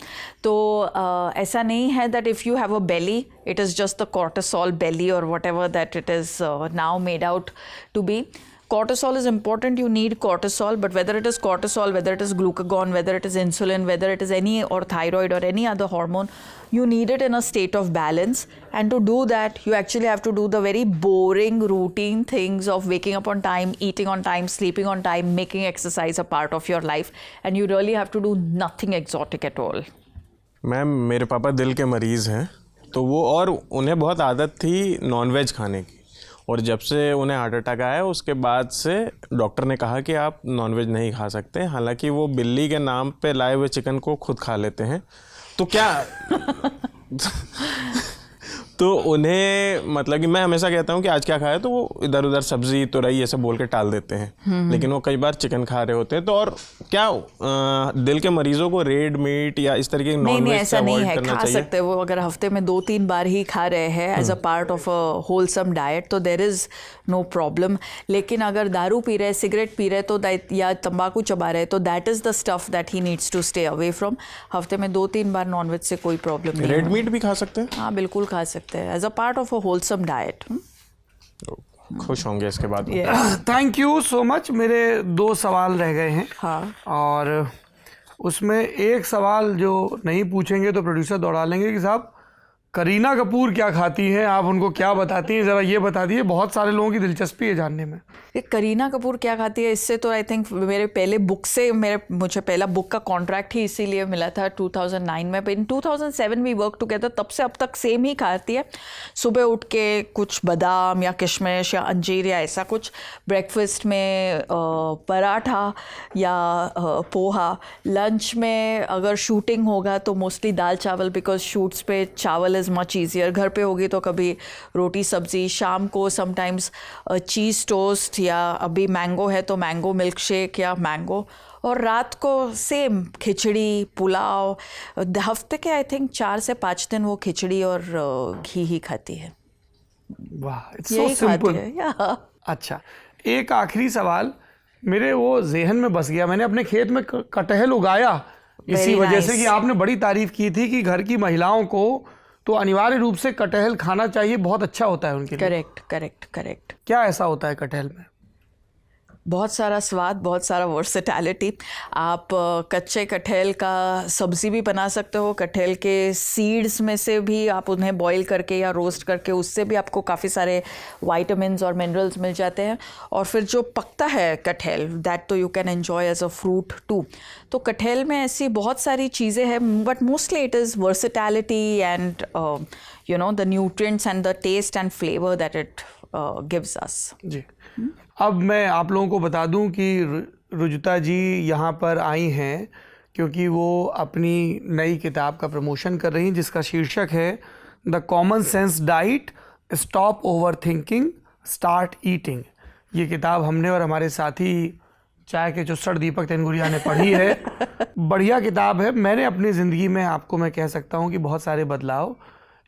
Speaker 2: तो ऐसा नहीं है that if you have a belly it is just the cortisol belly और whatever that it is now made out to be. Cortisol is important, you need cortisol, but whether it is cortisol, whether it is glucagon, whether it is insulin, whether it is any or thyroid or any other hormone, you need it in a state of balance. And to do that, you actually have to do the very boring routine things of waking up on time, eating on time, sleeping on time, making exercise a part of your life, and you really have to do nothing exotic at all.
Speaker 16: Ma'am, मेरे पापा दिल के मरीज़ हैं, तो वो और उन्हें बहुत आदत थी नॉनवेज खाने की, और जब से उन्हें हार्ट अटैक आया उसके बाद से डॉक्टर ने कहा कि आप नॉनवेज नहीं खा सकते. हालांकि वो बिल्ली के नाम पे लाए हुए चिकन को खुद खा लेते हैं. तो क्या तो उन्हें मतलब कि मैं हमेशा कहता हूँ कि आज क्या खाया, तो वो इधर उधर सब्जी तुरई ऐसे बोल के टाल देते हैं, लेकिन वो कई बार चिकन खा रहे होते हैं. तो और क्या दिल के मरीजों को रेड मीट या इस तरीके की नॉनवेज
Speaker 2: ऐसा नहीं है, खा सकते वो. अगर हफ्ते में 2-3 बार ही खा रहे हैं as a part of a wholesome diet तो देयर इज़ नो प्रॉब्लम. लेकिन अगर दारू पी रहे, सिगरेट पी रहे तो या तंबाकू चबा रहे तो that is the stuff that he needs to stay away from. हफ्ते में 2-3 बार नॉनवेज से कोई प्रॉब्लम नहीं.
Speaker 16: रेड मीट भी खा सकते हैं?
Speaker 2: हाँ, बिल्कुल खा सकते हैं as a part of a wholesome diet.
Speaker 16: खुश होंगे इसके बाद.
Speaker 1: Thank you so much. मेरे 2 सवाल रह गए हैं.
Speaker 2: हाँ.
Speaker 1: और उसमें एक सवाल जो नहीं पूछेंगे तो प्रोड्यूसर दौड़ा लेंगे कि साहब करीना कपूर क्या खाती हैं, आप उनको क्या बताती हैं, ज़रा ये बता दिए. बहुत सारे लोगों की दिलचस्पी है जानने में.
Speaker 2: ये करीना कपूर क्या खाती है, इससे तो आई थिंक मेरे पहले बुक से मुझे पहला बुक का कॉन्ट्रैक्ट ही इसीलिए मिला था 2009 में. इन 2007 वी वर्क टुगेदर, तब से अब तक सेम ही खाती है. सुबह उठ के कुछ बादाम या किशमिश या अंजीर या ऐसा कुछ, ब्रेकफास्ट में पराठा या पोहा, लंच में अगर शूटिंग होगा तो मोस्टली दाल चावल, बिकॉज शूट्स पे चावल इज़ मच ईजियर. घर पे होगी तो कभी रोटी सब्जी. शाम को समटाइम्स चीज़ टोस्ट, या अभी मैंगो है तो मैंगो मिल्क शेक या मैंगो. और रात को सेम खिचड़ी पुलाव. हफ्ते के आई थिंक 4 से 5 दिन वो खिचड़ी और घी ही खाती है.
Speaker 1: वाह, इट्स सो सिंपल. अच्छा, एक आखिरी सवाल मेरे वो जहन में बस गया. मैंने अपने खेत में कटहल उगाया इसी वजह से कि आपने बड़ी तारीफ की थी कि घर की महिलाओं को तो अनिवार्य रूप से कटहल खाना चाहिए, बहुत अच्छा होता है उनके लिए.
Speaker 2: करेक्ट.
Speaker 1: क्या ऐसा होता है कटहल में?
Speaker 2: बहुत सारा स्वाद, बहुत सारा वर्सेटैलिटी. आप कच्चे कटहल का सब्ज़ी भी बना सकते हो. कटहल के सीड्स में से भी आप उन्हें बॉईल करके या रोस्ट करके, उससे भी आपको काफ़ी सारे वाइटामिन्स और मिनरल्स मिल जाते हैं. और फिर जो पकता है कटहल, दैट तो you can enjoy as a fruit too. तो कटहल में ऐसी बहुत सारी चीज़ें हैं, but mostly it is versatility and you know the nutrients and the taste and flavour that it gives us.
Speaker 1: जी. अब मैं आप लोगों को बता दूं कि रुजुता जी यहाँ पर आई हैं क्योंकि वो अपनी नई किताब का प्रमोशन कर रही हैं जिसका शीर्षक है the common sense diet, stop over thinking, start eating. ये किताब हमने और हमारे साथी चाय के चुस्सड़ दीपक तेनगुरिया ने पढ़ी है. बढ़िया किताब है. मैंने अपनी ज़िंदगी में आपको मैं कह सकता हूँ कि बहुत सारे बदलाव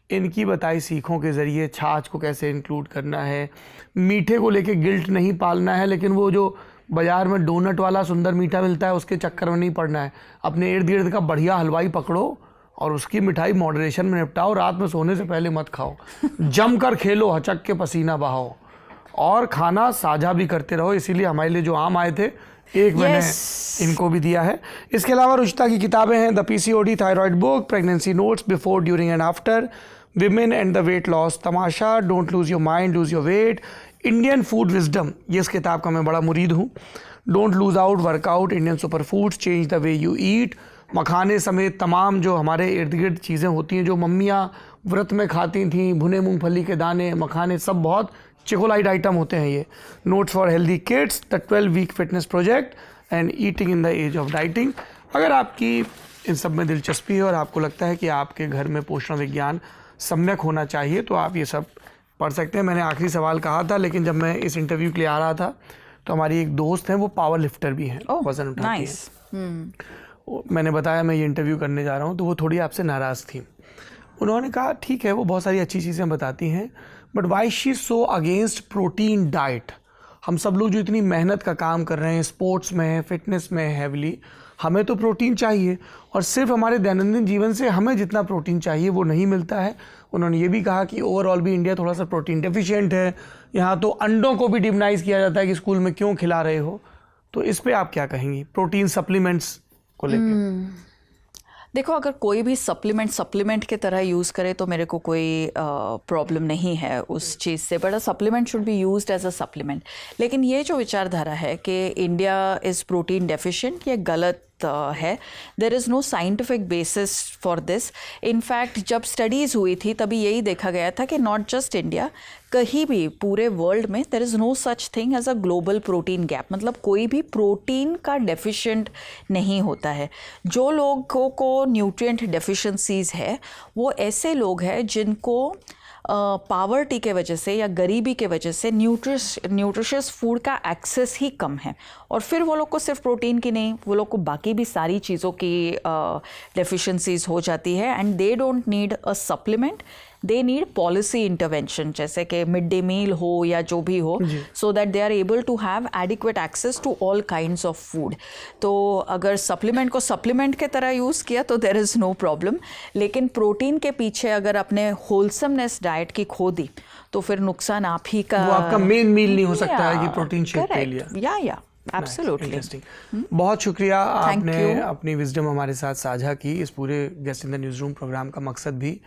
Speaker 1: इनकी बताई सीखों के ज़रिए. छाछ को कैसे इंक्लूड करना है, मीठे को लेके गिल्ट नहीं पालना है, लेकिन वो जो बाजार में डोनट वाला सुंदर मीठा मिलता है, उसके चक्कर में नहीं पड़ना है। अपने इर्द गिर्द का बढ़िया हलवाई पकड़ो और उसकी मिठाई मॉडरेशन में निपटाओ। रात में सोने से पहले मत खाओ, जम कर खेलो, हचक के पसीना बहाओ, और खाना साझा भी करते रहो। इसीलिए हमारे लिए जो आम आए थे, एक मैंने इनको भी दिया है। इसके अलावा रुचिता की किताबें हैं, the PCOD thyroid book, pregnancy notes, before, during and after, women and the weight loss, Tamasha, don't lose your mind, lose your weight, Indian food wisdom, ये इस किताब का मैं बड़ा मुरीद हूँ, don't lose out, workout, Indian super foods, change the way you eat, मखाने समेत तमाम जो हमारे इर्द गिर्द चीज़ें होती हैं जो मम्मियाँ व्रत में खाती थीं, भुने मूंगफली के दाने, मखाने, सब बहुत चिकोलाइट आइटम होते हैं ये। Notes for healthy kids, the 12-week fitness project and eating in the age of dieting. अगर आपकी इन सब में दिलचस्पी है और आपको लगता है कि आपके घर में पोषण विज्ञान सम्यक होना चाहिए तो आप ये सब पढ़ सकते हैं। मैंने आखिरी सवाल कहा था, लेकिन जब मैं इस इंटरव्यू के लिए आ रहा था तो हमारी एक दोस्त है, वो पावर लिफ्टर भी हैं, वजन उठाती हैं। मैंने बताया मैं ये इंटरव्यू करने जा रहा हूँ, तो वो थोड़ी आपसे नाराज़ थी। उन्होंने कहा ठीक है, वो बहुत सारी अच्छी चीज़ें बताती हैं, but why she so against protein diet. हम सब लोग जो इतनी मेहनत का काम कर रहे हैं, स्पोर्ट्स में है, फिटनेस में है हैवली, हमें तो प्रोटीन चाहिए, और सिर्फ हमारे दैनंदिन जीवन से हमें जितना प्रोटीन चाहिए वो नहीं मिलता है। उन्होंने ये भी कहा कि ओवरऑल भी इंडिया थोड़ा सा प्रोटीन डेफिशिएंट है। यहाँ तो अंडों को भी डिमोनाइज किया जाता है कि स्कूल में क्यों खिला रहे हो। तो इस पे आप क्या कहेंगी प्रोटीन सप्लीमेंट्स को लेकर?
Speaker 2: देखो, अगर कोई भी सप्लीमेंट के तरह यूज़ करे तो मेरे को कोई प्रॉब्लम नहीं है उस चीज़ से, but a supplement should be used as a supplement. लेकिन ये जो विचारधारा है कि इंडिया इज़ प्रोटीन डेफिशिएंट, ये गलत है। There is no scientific basis for this. In fact जब स्टडीज़ हुई थी तभी यही देखा गया था कि नॉट जस्ट इंडिया, कहीं भी पूरे वर्ल्ड में there is no such thing as a global protein gap. मतलब कोई भी प्रोटीन का डेफिशिएंट नहीं होता है। जो लोगों को न्यूट्रिएंट डेफिशिएंसीज है वो ऐसे लोग हैं जिनको पावर्टी के वजह से या गरीबी के वजह से न्यूट्रिशियस फूड का एक्सेस ही कम है, और फिर वो लोग को सिर्फ प्रोटीन की नहीं, वो लोग को बाकी भी सारी चीज़ों की डेफिशिएंसीज हो जाती है, and they don't need a supplement, they need policy intervention, जैसे कि मिड डे मील हो या जो भी हो, so that they are able to have adequate access to all kinds of food. तो अगर सप्लीमेंट को सप्लीमेंट के तरह यूज़ किया तो देयर इज़ नो प्रॉब्लम, लेकिन प्रोटीन के पीछे अगर अपने होलसमनेस डाइट की खो दी तो फिर नुकसान आप ही का,
Speaker 1: वो आपका मेन मील नहीं हो सकता है कि प्रोटीन शेक ले लिया।
Speaker 2: या एब्सोल्युटली।
Speaker 1: बहुत शुक्रिया, आपने अपनी विजडम हमारे साथ साझा की। इस पूरे guest in the newsroom program का मकसद भी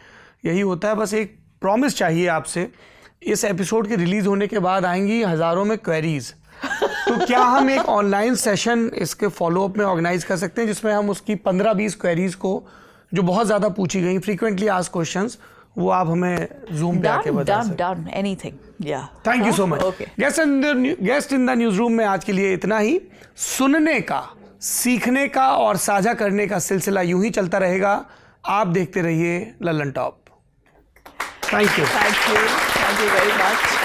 Speaker 1: यही होता है। बस एक प्रॉमिस चाहिए आपसे, इस एपिसोड के रिलीज होने के बाद आएंगी हज़ारों में क्वेरीज, तो क्या हम एक ऑनलाइन सेशन इसके फॉलोअप में ऑर्गेनाइज कर सकते हैं जिसमें हम उसकी 15-20 क्वेरीज को जो बहुत ज़्यादा पूछी गई, फ्रीक्वेंटली आस्क्ड क्वेश्चंस, वो आप हमें जूम पे आके बता सकते हैं?
Speaker 2: Done, anything. Yeah
Speaker 1: thank you so much. Guest in the newsroom में आज के लिए इतना ही। सुनने का, सीखने का और साझा करने का सिलसिला यूं ही चलता रहेगा। आप देखते रहिए Lallan top. Thank you very much.